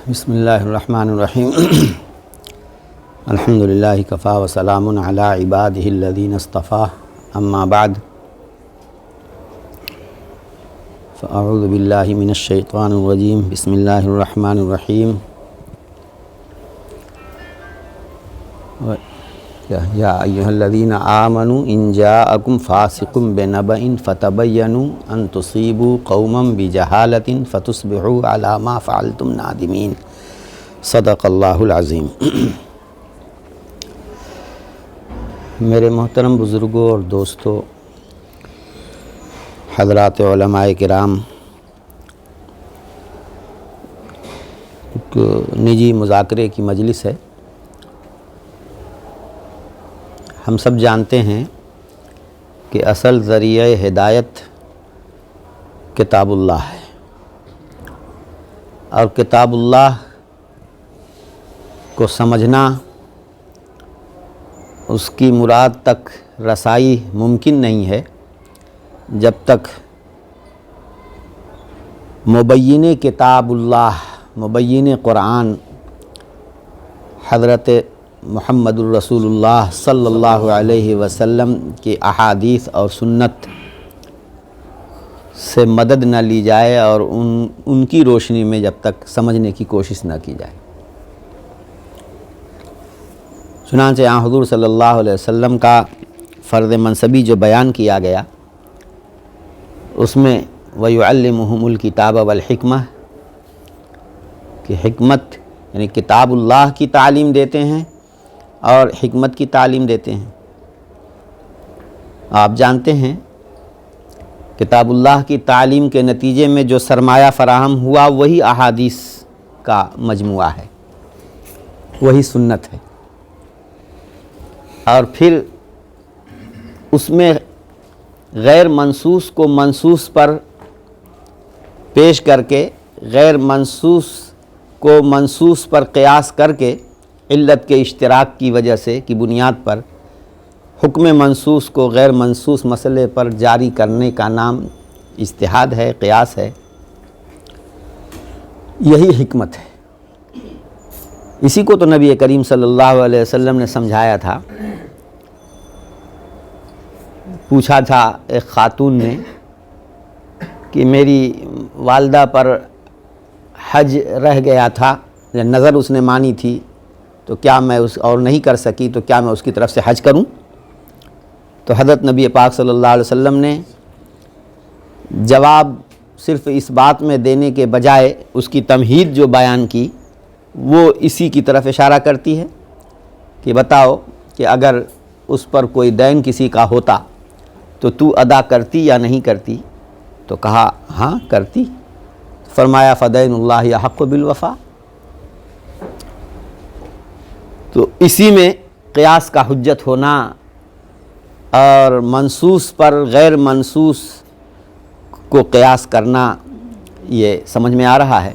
بسم اللہ الرحمن الرحیم الحمد للہ کفا وسلام علی عبادہ الذین اصطفیٰ اما بعد فاعوذ باللہ من الشیطان الرجیم بسم اللہ الرحمن الرحیم یا ایہا الذین آمنوا ان جاءکم فاسق بنبأ فتبینوا ان تصیبوا قوما بجہالۃ فتصبحوا علی ما فعلتم نادمین صدق اللہ العظیم۔ میرے محترم بزرگوں اور دوستوں، حضرات علماء کرام، ایک نجی مذاکرے کی مجلس ہے۔ ہم سب جانتے ہیں کہ اصل ذریعہ ہدایت کتاب اللہ ہے، اور کتاب اللہ کو سمجھنا، اس کی مراد تک رسائی ممکن نہیں ہے جب تک مبین کتاب اللہ، مبین قرآن حضرت محمد الرسول اللہ صلی اللہ علیہ وسلم کی احادیث اور سنت سے مدد نہ لی جائے اور ان کی روشنی میں جب تک سمجھنے کی کوشش نہ کی جائے۔ چنانچہ حضور صلی اللہ علیہ وسلم کا فرض منصبی جو بیان کیا گیا، اس میں وَيُعَلِّمُهُمُ الْكِتَابَ وَالْحِكْمَةَ کہ حکمت یعنی کتاب اللہ کی تعلیم دیتے ہیں اور حکمت کی تعلیم دیتے ہیں۔ آپ جانتے ہیں کتاب اللہ کی تعلیم کے نتیجے میں جو سرمایہ فراہم ہوا وہی احادیث کا مجموعہ ہے، وہی سنت ہے، اور پھر اس میں غیر منصوص کو منصوص پر پیش کر کے، غیر منصوص کو منصوص پر قیاس کر کے، علت کے اشتراک کی وجہ سے کی بنیاد پر حکم منصوص کو غیر منصوص مسئلے پر جاری کرنے کا نام اجتہاد ہے، قیاس ہے۔ یہی حکمت ہے۔ اسی کو تو نبی کریم صلی اللہ علیہ وسلم نے سمجھایا تھا۔ پوچھا تھا ایک خاتون نے کہ میری والدہ پر حج رہ گیا تھا، نظر اس نے مانی تھی، تو کیا میں اور نہیں کر سکی، تو کیا میں اس کی طرف سے حج کروں؟ تو حضرت نبی پاک صلی اللہ علیہ وسلم نے جواب صرف اس بات میں دینے کے بجائے اس کی تمہید جو بیان کی وہ اسی کی طرف اشارہ کرتی ہے کہ بتاؤ کہ اگر اس پر کوئی دین کسی کا ہوتا تو ادا کرتی یا نہیں کرتی؟ تو کہا ہاں کرتی۔ فرمایا فدین اللہ احق بالوفا۔ تو اسی میں قیاس کا حجت ہونا اور منصوص پر غیر منصوص کو قیاس کرنا یہ سمجھ میں آ رہا ہے۔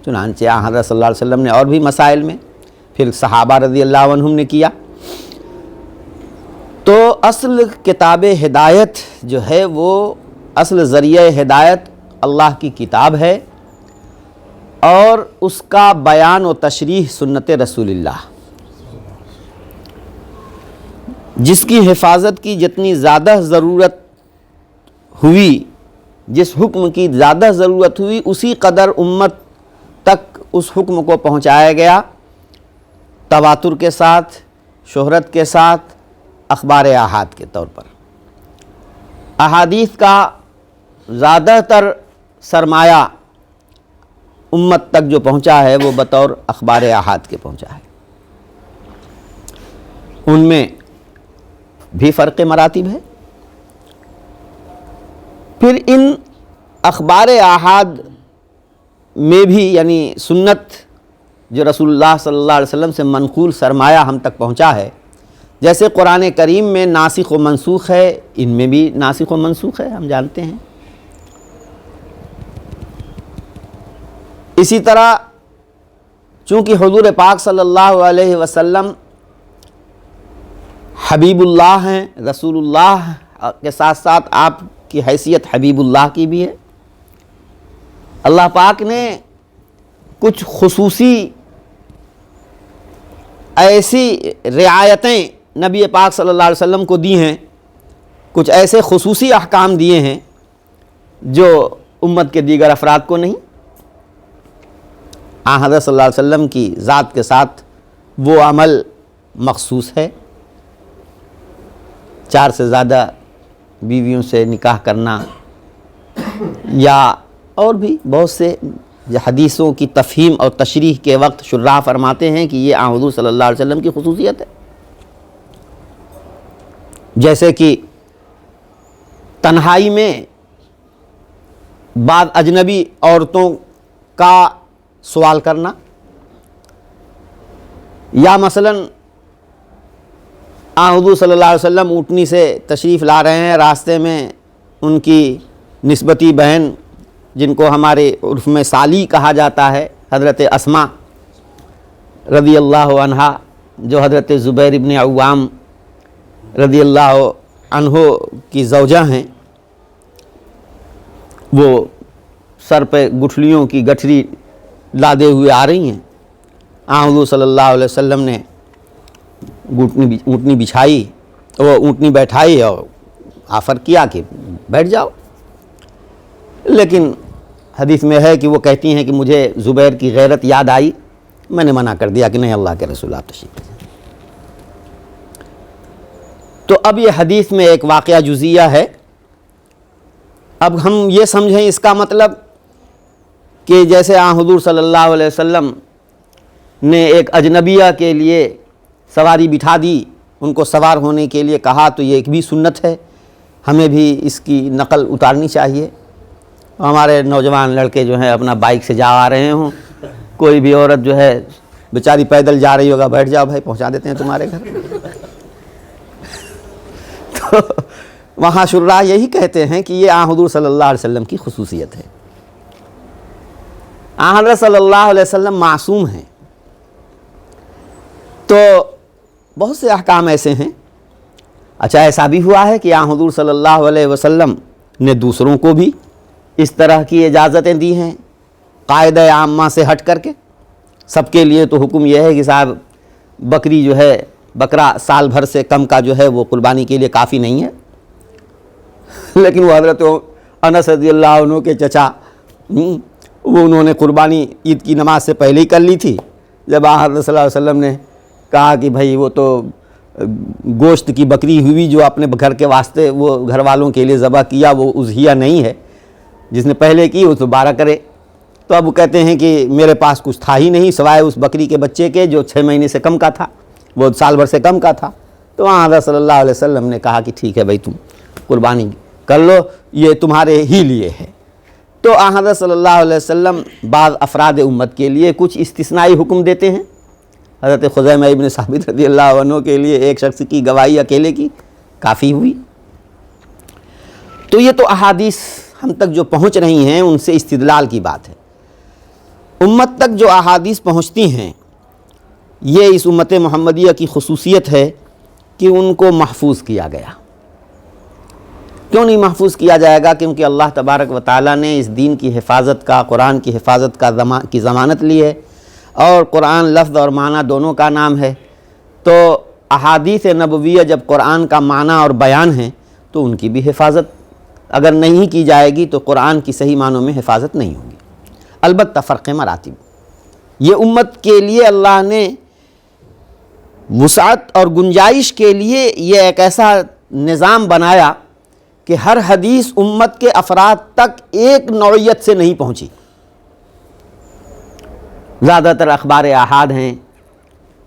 چنانچہ حضرت صلی اللہ علیہ وسلم نے اور بھی مسائل میں، پھر صحابہ رضی اللہ عنہم نے کیا۔ تو اصل کتاب ہدایت جو ہے وہ اصل ذریعہ ہدایت اللہ کی کتاب ہے، اور اس کا بیان و تشریح سنت رسول اللہ، جس کی حفاظت کی جتنی زیادہ ضرورت ہوئی، جس حکم کی زیادہ ضرورت ہوئی، اسی قدر امت تک اس حکم کو پہنچایا گیا، تواتر کے ساتھ، شہرت کے ساتھ، اخبار احاد کے طور پر۔ احادیث کا زیادہ تر سرمایہ امت تک جو پہنچا ہے وہ بطور اخبار احاد کے پہنچا ہے۔ ان میں بھی فرق مراتب ہے۔ پھر ان اخبار احاد میں بھی یعنی سنت جو رسول اللہ صلی اللہ علیہ وسلم سے منقول سرمایہ ہم تک پہنچا ہے، جیسے قرآن کریم میں ناسخ و منسوخ ہے، ان میں بھی ناسخ و منسوخ ہے، ہم جانتے ہیں۔ اسی طرح چونکہ حضور پاک صلی اللہ علیہ وسلم حبیب اللہ ہیں، رسول اللہ کے ساتھ ساتھ آپ کی حیثیت حبیب اللہ کی بھی ہے، اللہ پاک نے کچھ خصوصی ایسی رعایتیں نبی پاک صلی اللہ علیہ وسلم کو دی ہیں، کچھ ایسے خصوصی احکام دیے ہیں جو امت کے دیگر افراد کو نہیں۔ آن حضرت صلی اللہ علیہ وسلم کی ذات کے ساتھ وہ عمل مخصوص ہے، 4 سے زیادہ بیویوں سے نکاح کرنا، یا اور بھی بہت سے حدیثوں کی تفہیم اور تشریح کے وقت شراح فرماتے ہیں کہ یہ آن حضور صلی اللہ علیہ وسلم کی خصوصیت ہے۔ جیسے کہ تنہائی میں بعض اجنبی عورتوں کا سوال کرنا، یا مثلا آن حضور صلی اللہ علیہ وسلم اونٹنی سے تشریف لا رہے ہیں، راستے میں ان کی نسبتی بہن جن کو ہمارے عرف میں سالی کہا جاتا ہے، حضرت اسماء رضی اللہ عنہا جو حضرت زبیر ابن عوام رضی اللہ عنہ کی زوجہ ہیں، وہ سر پہ گٹھلیوں کی گٹھری لادے ہوئے آ رہی ہیں۔ آن حضور صلی اللہ علیہ وسلم نے اونٹنی بچھائی، وہ اونٹنی بیٹھائی اور آفر کیا کہ بیٹھ جاؤ، لیکن حدیث میں ہے کہ وہ کہتی ہیں کہ مجھے زبیر کی غیرت یاد آئی، میں نے منع کر دیا کہ نہیں اللہ کے رسول آپ تشریف لائیں۔ تو اب یہ حدیث میں ایک واقعہ جزیہ ہے۔ اب ہم یہ سمجھیں اس کا مطلب کہ جیسے آن حضور صلی اللہ علیہ وسلم نے ایک اجنبیہ کے لیے سواری بٹھا دی، ان کو سوار ہونے کے لیے کہا، تو یہ ایک بھی سنت ہے، ہمیں بھی اس کی نقل اتارنی چاہیے۔ ہمارے نوجوان لڑکے جو ہیں اپنا بائک سے جا آ رہے ہوں، کوئی بھی عورت جو ہے بیچاری پیدل جا رہی ہوگا، بیٹھ جاؤ بھائی پہنچا دیتے ہیں تمہارے گھر۔ تو وہاں شراح یہی کہتے ہیں کہ یہ آن حضور صلی اللہ علیہ وسلم کی خصوصیت ہے۔ آن حضرت صلی اللہ علیہ وسلم معصوم ہیں، تو بہت سے احکام ایسے ہیں۔ اچھا ایسا بھی ہوا ہے کہ آن حضور صلی اللہ علیہ وسلم نے دوسروں کو بھی اس طرح کی اجازتیں دی ہیں، قاعدہ عامہ سے ہٹ کر کے۔ سب کے لیے تو حکم یہ ہے کہ صاحب بکری جو ہے، بکرا سال بھر سے کم کا جو ہے وہ قربانی کے لیے کافی نہیں ہے، لیکن وہ حضرت انس رضی اللہ عنہ کے چچا وہ انہوں نے قربانی عید کی نماز سے پہلے ہی کر لی تھی۔ جب حضرت صلی اللہ علیہ وسلم نے کہا کہ بھائی وہ تو گوشت کی بکری ہوئی جو اپنے گھر کے واسطے وہ گھر والوں کے لیے ذبح کیا، وہ اضحیہ نہیں ہے، جس نے پہلے کی وہ تو 12 کرے۔ تو اب وہ کہتے ہیں کہ میرے پاس کچھ تھا ہی نہیں سوائے اس بکری کے بچے کے جو 6 مہینے سے کم کا تھا، وہ سال بھر سے کم کا تھا۔ تو وہاں حضرت صلی اللہ علیہ وسلم نے کہا کہ ٹھیک ہے بھائی تم قربانی کر لو، یہ تمہارے ہی لیے ہے۔ تو حضرت صلی اللہ علیہ وسلم بعض افراد امت کے لیے کچھ استثنائی حکم دیتے ہیں۔ حضرت خزیمہ ابن ثابت رضی اللہ عنہ کے لیے ایک شخص کی گواہی اکیلے کی کافی ہوئی۔ تو یہ تو احادیث ہم تک جو پہنچ رہی ہیں ان سے استدلال کی بات ہے۔ امت تک جو احادیث پہنچتی ہیں یہ اس امت محمدیہ کی خصوصیت ہے کہ ان کو محفوظ کیا گیا۔ کیوں نہیں محفوظ کیا جائے گا؟ کیونکہ اللہ تبارک و تعالیٰ نے اس دین کی حفاظت کا، قرآن کی حفاظت کی ضمانت لی ہے، اور قرآن لفظ اور معنی دونوں کا نام ہے۔ تو احادیث نبویہ جب قرآن کا معنی اور بیان ہے تو ان کی بھی حفاظت اگر نہیں کی جائے گی تو قرآن کی صحیح معنوں میں حفاظت نہیں ہوگی۔ البتہ فرق مراتب، یہ امت کے لیے اللہ نے وسعت اور گنجائش کے لیے یہ ایک ایسا نظام بنایا کہ ہر حدیث امت کے افراد تک ایک نوعیت سے نہیں پہنچی۔ زیادہ تر اخبار احاد ہیں،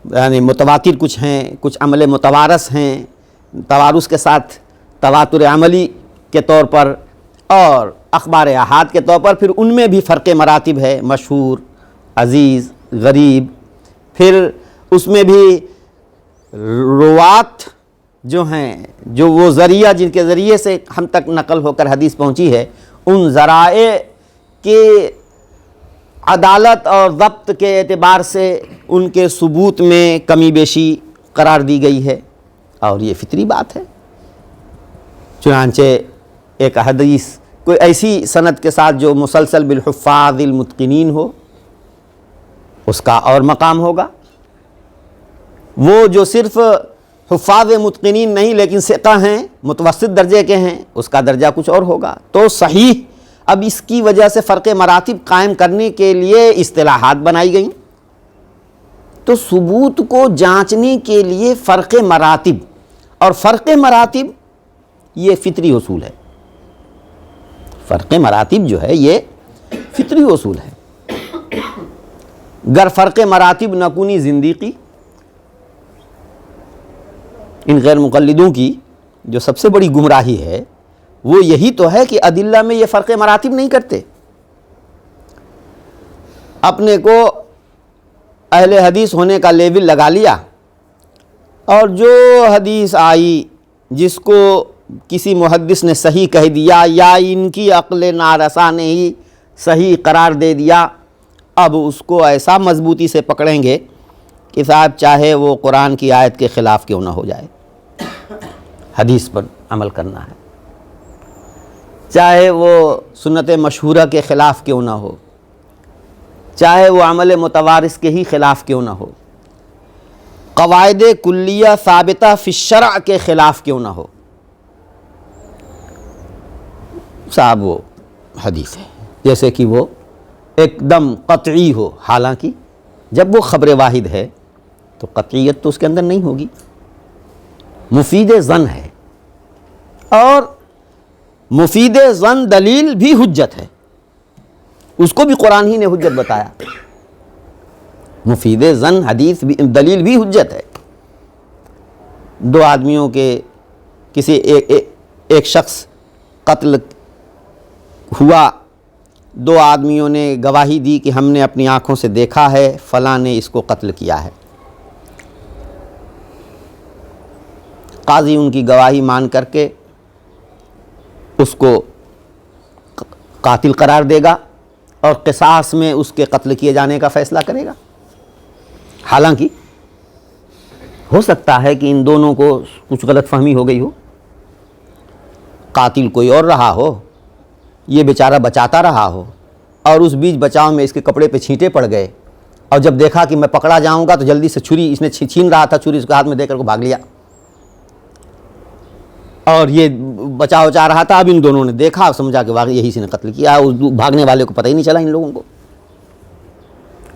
یعنی متواتر کچھ ہیں، کچھ عمل متوارث ہیں، توارث کے ساتھ تواتر عملی کے طور پر، اور اخبار احاد کے طور پر پھر ان میں بھی فرق مراتب ہے، مشہور، عزیز، غریب، پھر اس میں بھی روات جو ہیں، جو وہ ذریعہ جن کے ذریعے سے ہم تک نقل ہو کر حدیث پہنچی ہے، ان ذرائع کے عدالت اور ضبط کے اعتبار سے ان کے ثبوت میں کمی بیشی قرار دی گئی ہے، اور یہ فطری بات ہے۔ چنانچہ ایک حدیث کوئی ایسی سند کے ساتھ جو مسلسل بالحفاظ المتقنین ہو، اس کا اور مقام ہوگا. وہ جو صرف حفاظ متقنین نہیں لیکن ثقہ ہیں، متوسط درجے کے ہیں، اس کا درجہ کچھ اور ہوگا. تو صحیح، اب اس کی وجہ سے فرق مراتب قائم کرنے کے لیے اصطلاحات بنائی گئیں. تو ثبوت کو جانچنے کے لیے فرق مراتب، اور فرق مراتب یہ فطری اصول ہے. فرق مراتب جو ہے یہ فطری اصول ہے. گر فرق مراتب نکنی زندیقی، ان غیر مقلدوں کی جو سب سے بڑی گمراہی ہے وہ یہی تو ہے کہ ادلہ میں یہ فرق مراتب نہیں کرتے. اپنے کو اہل حدیث ہونے کا لیبل لگا لیا، اور جو حدیث آئی جس کو کسی محدث نے صحیح کہہ دیا یا ان کی عقل نارسا نے ہی صحیح قرار دے دیا، اب اس کو ایسا مضبوطی سے پکڑیں گے کہ صاحب چاہے وہ قرآن کی آیت کے خلاف کیوں نہ ہو جائے، حدیث پر عمل کرنا ہے، چاہے وہ سنت مشہورہ کے خلاف کیوں نہ ہو، چاہے وہ عمل متوارث کے ہی خلاف کیوں نہ ہو، قواعد کلیہ ثابتہ فی الشرع کے خلاف کیوں نہ ہو، صاحب وہ حدیث ہے. جیسے کہ وہ ایک دم قطعی ہو، حالانکہ جب وہ خبر واحد ہے تو قطعیت تو اس کے اندر نہیں ہوگی، مفید ظن ہے، اور مفید ظن دلیل بھی حجت ہے. اس کو بھی قرآن ہی نے حجت بتایا. مفید ظن حدیث بھی دلیل بھی حجت ہے. دو آدمیوں کے کسی ایک شخص قتل ہوا، دو آدمیوں نے گواہی دی کہ ہم نے اپنی آنکھوں سے دیکھا ہے فلاں نے اس کو قتل کیا ہے. قاضی ان کی گواہی مان کر کے اس کو قاتل قرار دے گا اور قصاص میں اس کے قتل کیے جانے کا فیصلہ کرے گا. حالانکہ ہو سکتا ہے کہ ان دونوں کو کچھ غلط فہمی ہو گئی ہو، قاتل کوئی اور رہا ہو، یہ بیچارہ بچاتا رہا ہو، اور اس بیچ بچاؤ میں اس کے کپڑے پہ چھینٹے پڑ گئے، اور جب دیکھا کہ میں پکڑا جاؤں گا تو جلدی سے چھری، اس نے چھین رہا تھا چھری، اس کے ہاتھ میں دے کر کو بھاگ لیا، اور یہ بچاؤ چاہ رہا تھا. اب ان دونوں نے دیکھا، سمجھا کہ واقعی یہی سے نے قتل کیا. اس بھاگنے والے کو پتہ ہی نہیں چلا ان لوگوں کو.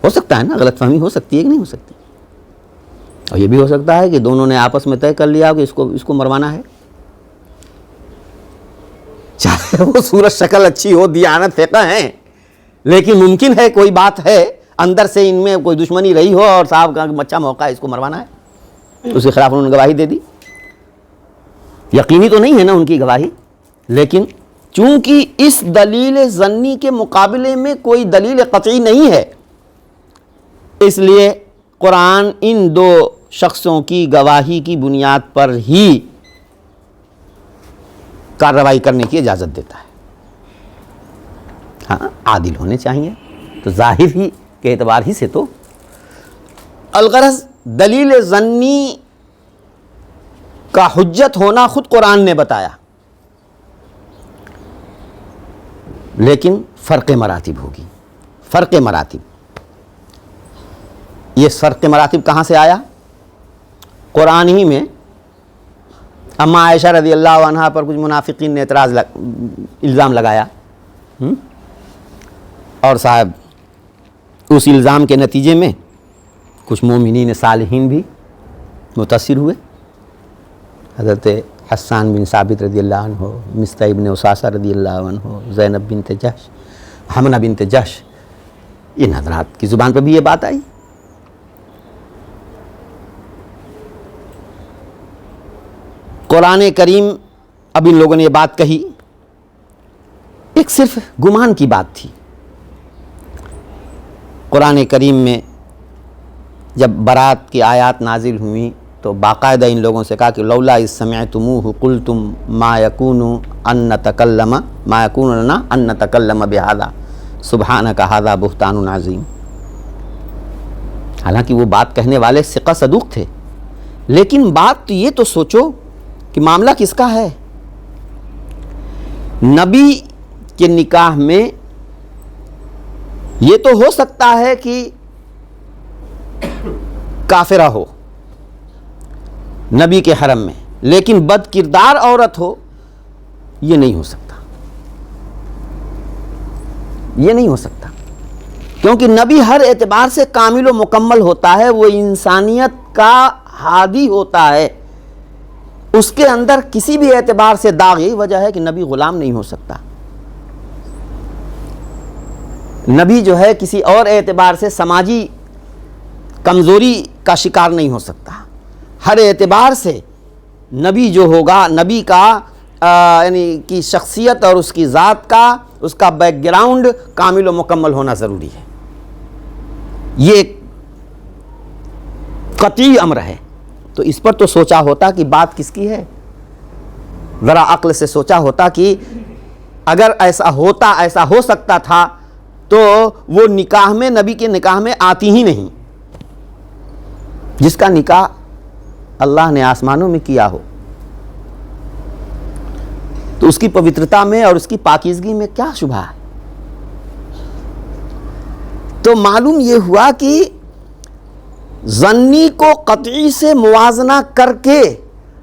ہو سکتا ہے نا، غلط فہمی ہو سکتی ہے کہ نہیں ہو سکتی. اور یہ بھی ہو سکتا ہے کہ دونوں نے آپس میں طے کر لیا کہ اس کو مروانا ہے، چاہے وہ صورت شکل اچھی ہو، دیانت فقہ ہیں، لیکن ممکن ہے کوئی بات ہے اندر سے ان میں کوئی دشمنی رہی ہو، اور صاحب کا اچھا موقع ہے اس کو مروانا ہے، اس کے خلاف انہوں نے گواہی دے دی. یقینی تو نہیں ہے نا ان کی گواہی، لیکن چونکہ اس دلیل ظنی کے مقابلے میں کوئی دلیل قطعی نہیں ہے، اس لیے قرآن ان دو شخصوں کی گواہی کی بنیاد پر ہی کارروائی کرنے کی اجازت دیتا ہے. ہاں، عادل ہونے چاہیے، تو ظاہر ہی کے اعتبار ہی سے تو الغرض دلیل ظنی کا حجت ہونا خود قرآن نے بتایا، لیکن فرق مراتب ہوگی. فرق مراتب، یہ فرق مراتب کہاں سے آیا؟ قرآن ہی میں. اما عائشہ رضی اللہ عنہا پر کچھ منافقین نے الزام لگایا، اور صاحب اس الزام کے نتیجے میں کچھ مومنین صالحین بھی متاثر ہوئے. حضرت حسان بن ثابت رضی اللہ عنہ، مصطح بن اساسہ رضی اللہ عنہ، زینب بنت جحش، حمنہ بنت جحش، ان حضرات کی زبان پہ بھی یہ بات آئی. قرآن کریم، اب ان لوگوں نے یہ بات کہی، ایک صرف گمان کی بات تھی. قرآن کریم میں جب برات کی آیات نازل ہوئیں تو باقاعدہ ان لوگوں سے کہا کہ لولا اذ سمعتموہ قلتم ما یکون لنا ان نتکلم بہذا سبحانک ھذا بہتان عظیم. حالانکہ وہ بات کہنے والے ثقہ صدوق تھے، لیکن بات یہ تو سوچو کہ معاملہ کس کا ہے. نبی کے نکاح میں یہ تو ہو سکتا ہے کہ کافرہ ہو نبی کے حرم میں، لیکن بد کردار عورت ہو، یہ نہیں ہو سکتا، یہ نہیں ہو سکتا، کیونکہ نبی ہر اعتبار سے کامل و مکمل ہوتا ہے، وہ انسانیت کا ہادی ہوتا ہے، اس کے اندر کسی بھی اعتبار سے داغ، یہی وجہ ہے کہ نبی غلام نہیں ہو سکتا، نبی جو ہے کسی اور اعتبار سے سماجی کمزوری کا شکار نہیں ہو سکتا، ہر اعتبار سے نبی جو ہوگا، نبی کا یعنی کی شخصیت اور اس کی ذات کا، اس کا بیک گراؤنڈ کامل و مکمل ہونا ضروری ہے، یہ ایک قطعی امر ہے۔ تو اس پر تو سوچا ہوتا کہ بات کس کی ہے، ذرا عقل سے سوچا ہوتا کہ اگر ایسا ہوتا، ایسا ہو سکتا تھا تو وہ نکاح میں، نبی کے نکاح میں آتی ہی نہیں، جس کا نکاح اللہ نے آسمانوں میں کیا ہو، تو اس کی پوترتا میں اور اس کی پاکیزگی میں کیا شبہ ہے؟ تو معلوم یہ ہوا کہ ظنی کو قطعی سے موازنہ کر کے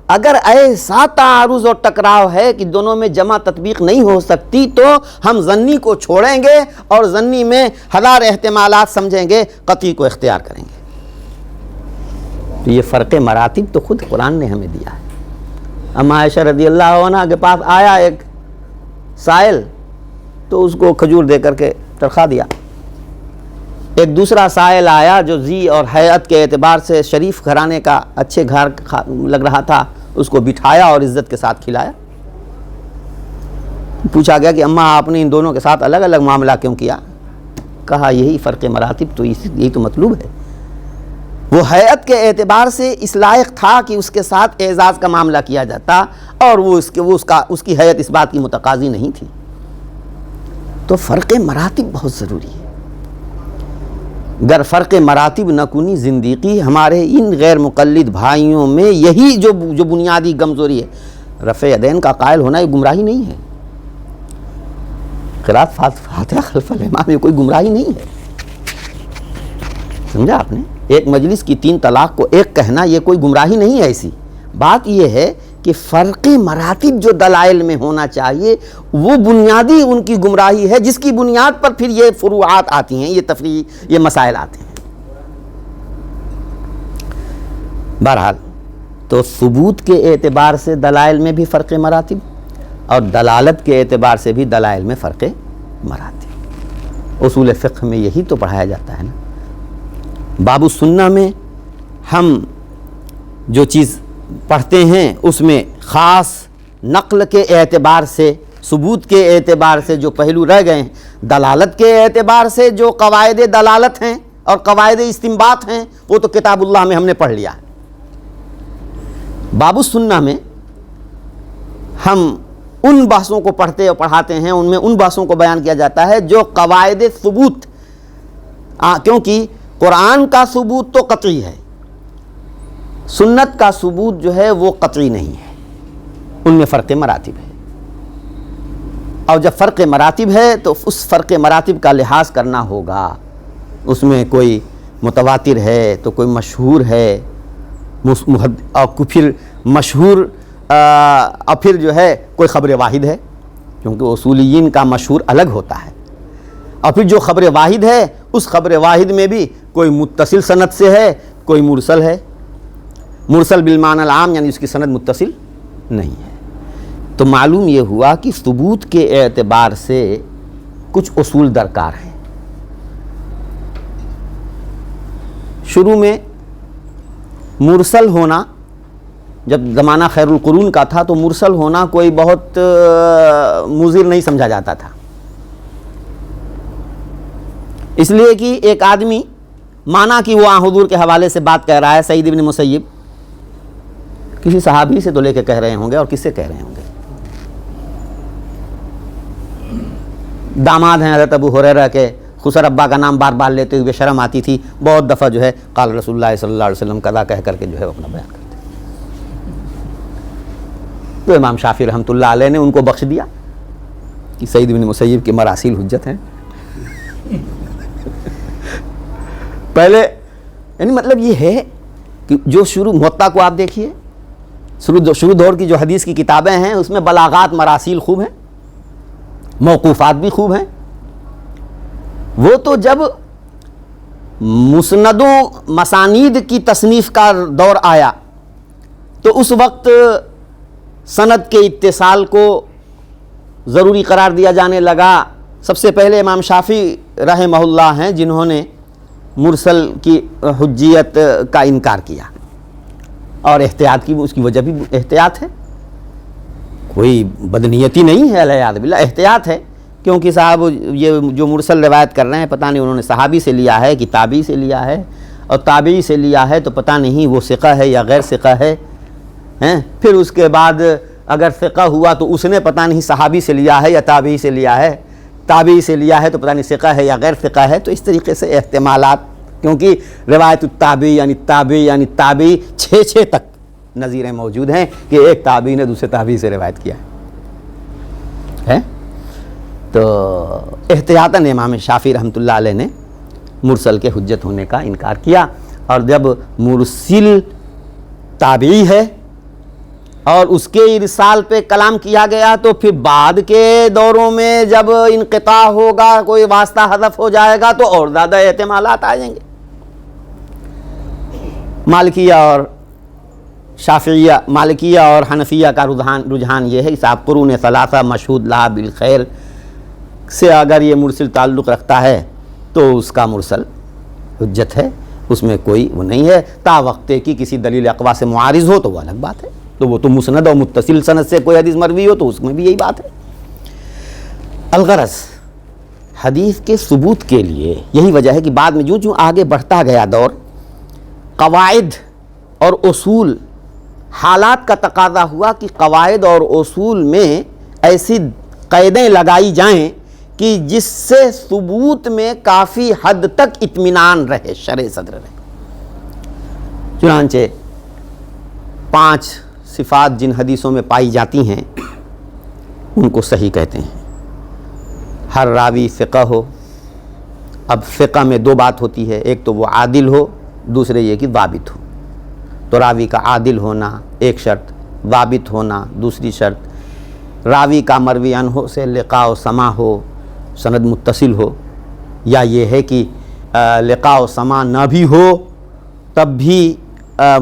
اگر ایسا تعارض اور ٹکراؤ ہے کہ دونوں میں جمع تطبیق نہیں ہو سکتی، تو ہم ظنی کو چھوڑیں گے اور ظنی میں ہزار احتمالات سمجھیں گے، قطعی کو اختیار کریں گے۔ تو یہ فرق مراتب تو خود قرآن نے ہمیں دیا ہے۔ اما عائشہ رضی اللہ عنہ کے پاس آیا ایک سائل، تو اس کو کھجور دے کر کے ترخا دیا۔ ایک دوسرا سائل آیا جو ذی اور حیت کے اعتبار سے شریف گھرانے کا، اچھے گھر لگ رہا تھا، اس کو بٹھایا اور عزت کے ساتھ کھلایا۔ پوچھا گیا کہ اماں آپ نے ان دونوں کے ساتھ الگ الگ معاملہ کیوں کیا؟ کہا یہی فرق مراتب، تو یہی تو مطلوب ہے۔ وہ حیت کے اعتبار سے اس لائق تھا کہ اس کے ساتھ اعزاز کا معاملہ کیا جاتا، اور اس کی حیت اس بات کی متقاضی نہیں تھی۔ تو فرق مراتب بہت ضروری ہے۔ گر فرق مراتب نہ کنی زندگی، ہمارے ان غیر مقلد بھائیوں میں یہی جو بنیادی کمزوری ہے۔ رفع یدین کا قائل ہونا یہ گمراہی نہیں ہے، قرات فاتحہ خلف الامام میں کوئی گمراہی نہیں ہے، سمجھا آپ نے؟ ایک مجلس کی 3 طلاق کو ایک کہنا یہ کوئی گمراہی نہیں ہے۔ ایسی بات یہ ہے کہ فرق مراتب جو دلائل میں ہونا چاہیے وہ بنیادی ان کی گمراہی ہے، جس کی بنیاد پر پھر یہ فروعات آتی ہیں، یہ تفریع، یہ مسائل آتے ہیں۔ بہرحال تو ثبوت کے اعتبار سے دلائل میں بھی فرق مراتب، اور دلالت کے اعتبار سے بھی دلائل میں فرق مراتب۔ اصول فقہ میں یہی تو پڑھایا جاتا ہے نا۔ باب السنہ میں ہم جو چیز پڑھتے ہیں اس میں خاص نقل کے اعتبار سے، ثبوت کے اعتبار سے جو پہلو رہ گئے ہیں، دلالت کے اعتبار سے جو قواعد دلالت ہیں اور قواعد استنباط ہیں، وہ تو کتاب اللہ میں ہم نے پڑھ لیا ہے۔ باب السنہ میں ہم ان بحثوں کو پڑھتے اور پڑھاتے ہیں، ان میں ان بحثوں کو بیان کیا جاتا ہے جو قواعد ثبوت، کیونکہ قرآن کا ثبوت تو قطعی ہے، سنت کا ثبوت جو ہے وہ قطعی نہیں ہے، ان میں فرق مراتب ہے، اور جب فرق مراتب ہے تو اس فرق مراتب کا لحاظ کرنا ہوگا۔ اس میں کوئی متواتر ہے تو کوئی مشہور ہے، اور پھر مشہور اور پھر جو ہے کوئی خبر واحد ہے، کیونکہ اصولیین کا مشہور الگ ہوتا ہے، اور پھر جو خبر واحد ہے اس خبر واحد میں بھی کوئی متصل سند سے ہے، کوئی مرسل ہے، مرسل بالمعنی العام یعنی اس کی سند متصل نہیں ہے۔ تو معلوم یہ ہوا کہ ثبوت کے اعتبار سے کچھ اصول درکار ہیں۔ شروع میں مرسل ہونا، جب زمانہ خیر القرون کا تھا تو مرسل ہونا کوئی بہت مضر نہیں سمجھا جاتا تھا، اس لیے کہ ایک آدمی مانا کہ وہ حضور کے حوالے سے بات کہہ رہا ہے، سعید بن مسیب، کسی صحابی سے تو لے کے کہہ رہے ہوں گے، اور کس سے کہہ رہے ہوں گے؟ داماد ہیں حضرت ابو ہریرہ کے، خسر ابا کا نام بار بار لیتے ہوئے شرم آتی تھی، بہت دفعہ جو ہے قال رسول اللہ صلی اللہ علیہ وسلم قضا کہہ کر کے جو ہے اپنا بیان کرتے۔ تو امام شافعی رحمۃ اللہ علیہ نے ان کو بخش دیا کہ سعید بن مسیب کی مراسیل حجت ہیں۔ پہلے یعنی مطلب یہ ہے کہ جو شروع موطا کو آپ دیکھیے، شروع دور کی جو حدیث کی کتابیں ہیں اس میں بلاغات مراسیل خوب ہیں، موقوفات بھی خوب ہیں. وہ تو جب مسندوں مسانید کی تصنیف کا دور آیا تو اس وقت سند کے اتصال کو ضروری قرار دیا جانے لگا. سب سے پہلے امام شافعی رحمہ اللہ ہیں جنہوں نے مرسل کی حجیت کا انکار کیا، اور احتیاط کی اس کی وجہ بھی احتیاط ہے، کوئی بدنیتی نہیں ہے، الیاذ باللہ احتیاط ہے. کیونکہ صاحب یہ جو مرسل روایت کر رہے ہیں پتہ نہیں انہوں نے صحابی سے لیا ہے کہ تابعی سے لیا ہے، اور تابعی سے لیا ہے تو پتہ نہیں وہ ثقہ ہے یا غیر ثقہ ہے. پھر اس کے بعد اگر ثقہ ہوا تو اس نے پتہ نہیں صحابی سے لیا ہے یا تابعی سے لیا ہے، تابعی سے لیا ہے تو پتہ نہیں ثقہ ہے یا غیر ثقہ ہے. تو اس طریقے سے احتمالات، کیونکہ روایت التابعی یعنی تابعی 6 تک نظیریں موجود ہیں کہ ایک تابعی نے دوسرے تابعی سے روایت کیا ہے. تو احتیاطاً امام شافعی رحمۃ اللہ علیہ نے مرسل کے حجت ہونے کا انکار کیا. اور جب مرسل تابعی ہے اور اس کے ارسال پہ کلام کیا گیا تو پھر بعد کے دوروں میں جب انقطاع ہوگا، کوئی واسطہ حذف ہو جائے گا تو اور زیادہ احتمالات آ جائیں گے. مالکیہ اور حنفیہ کا رجحان یہ ہے، صاحب قرون ثلاثہ مشہود لہا بالخیر سے اگر یہ مرسل تعلق رکھتا ہے تو اس کا مرسل حجت ہے، اس میں کوئی وہ نہیں ہے. تا وقت کی کسی دلیل اقوا سے معارض ہو تو وہ الگ بات ہے، تو وہ تو مسند اور متصل سند سے کوئی حدیث مروی ہو تو اس میں بھی یہی بات ہے. الغرض حدیث کے ثبوت کے لیے یہی وجہ ہے کہ بعد میں جو آگے بڑھتا گیا دور، قواعد اور اصول، حالات کا تقاضا ہوا کہ قواعد اور اصول میں ایسی قیدیں لگائی جائیں کہ جس سے ثبوت میں کافی حد تک اطمینان رہے، شرح صدر رہے. چنانچہ 5 صفات جن حدیثوں میں پائی جاتی ہیں ان کو صحیح کہتے ہیں. ہر راوی فقہ ہو. اب فقہ میں 2 بات ہوتی ہے، ایک تو وہ عادل ہو، دوسرے یہ کہ ضابط ہو. تو راوی کا عادل ہونا ایک شرط، ضابط ہونا دوسری شرط. راوی کا مروی عنہ سے لقاء و سماع ہو، سند متصل ہو، یا یہ ہے کہ لقاء و سماع نہ بھی ہو تب بھی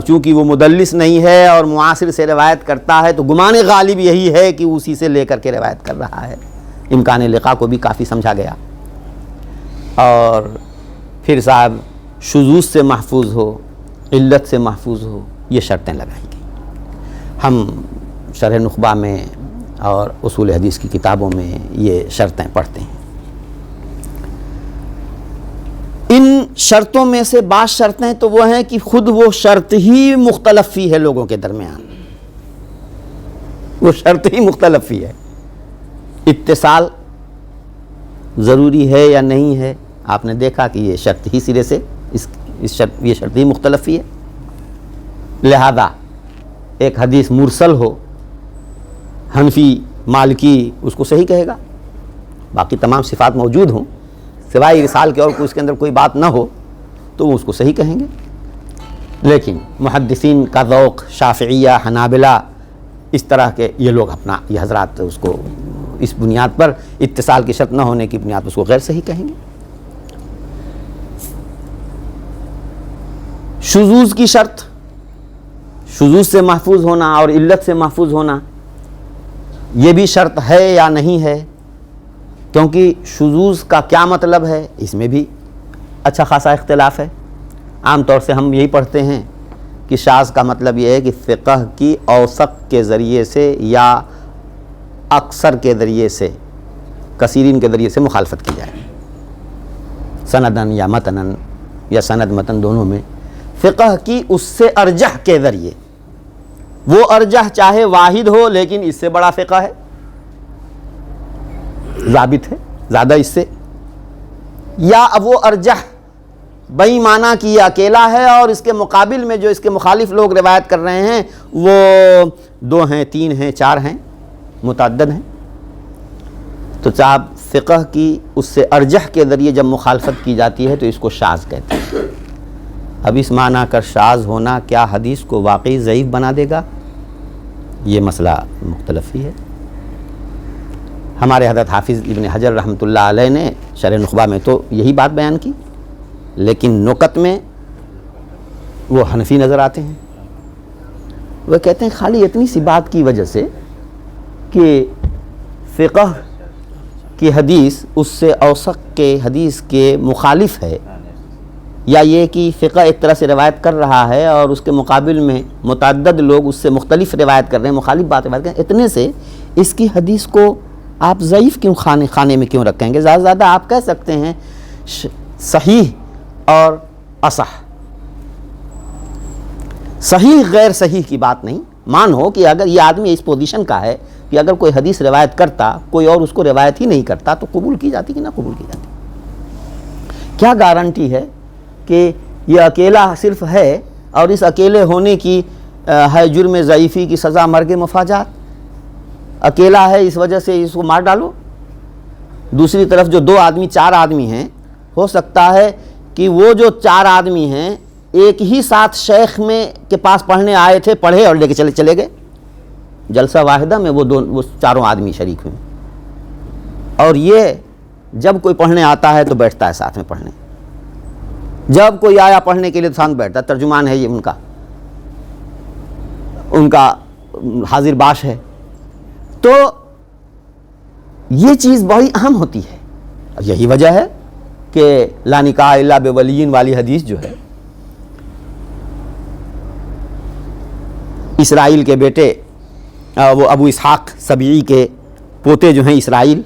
چونکہ وہ مدلس نہیں ہے اور معاصر سے روایت کرتا ہے تو گمان غالب یہی ہے کہ اسی سے لے کر کے روایت کر رہا ہے. امکان لقاء کو بھی کافی سمجھا گیا. اور پھر صاحب شذوذ سے محفوظ ہو، علت سے محفوظ ہو، یہ شرطیں لگائی گئیں. ہم شرح نخبہ میں اور اصول حدیث کی کتابوں میں یہ شرطیں پڑھتے ہیں. ان شرطوں میں سے بعض شرطیں تو وہ ہیں کہ خود وہ شرط ہی مختلف فی ہے لوگوں کے درمیان، وہ شرط ہی مختلف فی ہے. اتصال ضروری ہے یا نہیں ہے، آپ نے دیکھا کہ یہ شرط ہی سرے سے یہ شرط ہی مختلف فی ہے. لہذا ایک حدیث مرسل ہو، حنفی مالکی اس کو صحیح کہے گا، باقی تمام صفات موجود ہوں سوائے ارسال کے اور اس کے اندر کوئی بات نہ ہو تو وہ اس کو صحیح کہیں گے. لیکن محدثین کا ذوق، شافعیہ، حنابلہ، اس طرح کے یہ لوگ اپنا یہ حضرات اس کو اس بنیاد پر، اتصال کی شرط نہ ہونے کی بنیاد پر اس کو غیر صحیح کہیں گے. شذوذ کی شرط، شذوذ سے محفوظ ہونا اور علت سے محفوظ ہونا، یہ بھی شرط ہے یا نہیں ہے، کیونکہ شذوذ کا کیا مطلب ہے اس میں بھی اچھا خاصا اختلاف ہے. عام طور سے ہم یہی پڑھتے ہیں کہ شاذ کا مطلب یہ ہے کہ فقہ کی اوثق کے ذریعے سے یا اکثر کے ذریعے سے، کثیرین کے ذریعے سے مخالفت کی جائے، سندن یا متنن یا سند متن دونوں میں. فقہ کی اس سے ارجح کے ذریعے، وہ ارجح چاہے واحد ہو لیکن اس سے بڑا فقہ ہے، ضابط ہے زیادہ اس سے، یا اب وہ ارجح بئی معنی کی یہ اکیلا ہے اور اس کے مقابل میں جو اس کے مخالف لوگ روایت کر رہے ہیں وہ 2 ہیں، 3 ہیں، 4 ہیں، متعدد ہیں. تو صاحب فقہ کی اس سے ارجح کے ذریعے جب مخالفت کی جاتی ہے تو اس کو شاذ کہتے ہیں. اب اس معنی کر شاذ ہونا کیا حدیث کو واقعی ضعیف بنا دے گا؟ یہ مسئلہ مختلف ہی ہے۔ ہمارے حضرت حافظ ابن حجر رحمۃ اللہ علیہ نے شرح نخبہ میں تو یہی بات بیان کی، لیکن نکت میں وہ حنفی نظر آتے ہیں۔ وہ کہتے ہیں خالی اتنی سی بات کی وجہ سے کہ فقہ کی حدیث اس سے اوثق کے حدیث کے مخالف ہے، یا یہ کہ فقہ ایک طرح سے روایت کر رہا ہے اور اس کے مقابل میں متعدد لوگ اس سے مختلف روایت کر رہے ہیں، مخالف بات روایت کر رہے ہیں، اتنے سے اس کی حدیث کو آپ ضعیف کیوں خانے میں کیوں رکھیں گے؟ زیادہ سے زیادہ آپ کہہ سکتے ہیں صحیح اور اصح۔ صحیح غیر صحیح کی بات نہیں۔ مانو کہ اگر یہ آدمی اس پوزیشن کا ہے کہ اگر کوئی حدیث روایت کرتا، کوئی اور اس کو روایت ہی نہیں کرتا، تو قبول کی جاتی کہ نہ قبول کی جاتی؟ کیا گارنٹی ہے کہ یہ اکیلا صرف ہے اور اس اکیلے ہونے کی ہے جرم ضعیفی کی سزا مرگ مفاجات؟ اکیلا ہے اس وجہ سے اس کو مار ڈالو۔ دوسری طرف جو 2 آدمی 4 آدمی ہیں، ہو سکتا ہے کہ وہ جو 4 آدمی ہیں ایک ہی ساتھ شیخ میں کے پاس پڑھنے آئے تھے، پڑھے اور لے کے چلے گئے، جلسہ واحدہ میں وہ چاروں آدمی شریک ہوئے، اور یہ جب کوئی پڑھنے آتا ہے تو بیٹھتا ہے ساتھ میں پڑھنے، جب کوئی آیا پڑھنے کے لیے تو ساتھ بیٹھتا ہے، ترجمان ہے یہ ان کا حاضر باش ہے۔ تو یہ چیز بڑی اہم ہوتی ہے۔ یہی وجہ ہے کہ لا نکاح الا بولیین والی حدیث جو ہے، اسرائیل کے بیٹے وہ ابو اسحاق سبیعی کے پوتے جو ہیں اسرائیل،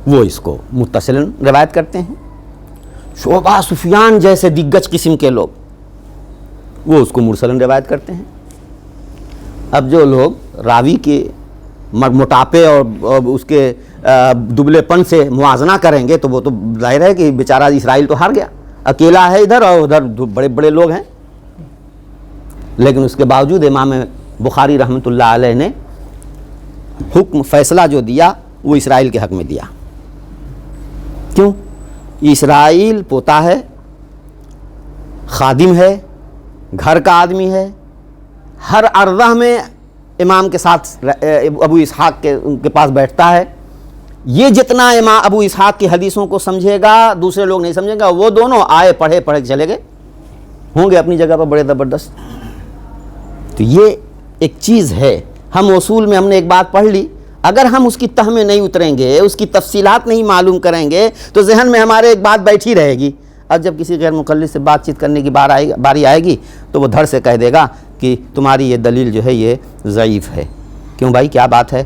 وہ اس کو متصلاً روایت کرتے ہیں۔ شعبہ سفیان جیسے دگج قسم کے لوگ وہ اس کو مرسلاً روایت کرتے ہیں۔ اب جو لوگ راوی کے موٹاپے اور اس کے دبلے پن سے موازنہ کریں گے تو وہ تو ظاہر ہے کہ بیچارہ اسرائیل تو ہار گیا، اکیلا ہے ادھر اور ادھر بڑے بڑے لوگ ہیں، لیکن اس کے باوجود امام بخاری رحمۃ اللہ علیہ نے حکم فیصلہ جو دیا وہ اسرائیل کے حق میں دیا۔ کیوں؟ اسرائیل پوتا ہے، خادم ہے، گھر کا آدمی ہے، ہر عرضہ میں امام کے ساتھ ابو اسحاق کے پاس بیٹھتا ہے۔ یہ جتنا امام ابو اسحاق کی حدیثوں کو سمجھے گا دوسرے لوگ نہیں سمجھیں گا۔ وہ دونوں آئے پڑھے کے چلے گئے، ہوں گے اپنی جگہ پر بڑے زبردست۔ تو یہ ایک چیز ہے، ہم اصول میں ہم نے ایک بات پڑھ لی، اگر ہم اس کی تہ میں نہیں اتریں گے، اس کی تفصیلات نہیں معلوم کریں گے تو ذہن میں ہمارے ایک بات بیٹھی رہے گی، اور جب کسی غیر مقلد سے بات چیت کرنے کی باری آئے گی تو وہ دھڑ سے کہہ دے گا کہ تمہاری یہ دلیل جو ہے یہ ضعیف ہے۔ کیوں بھائی کیا بات ہے؟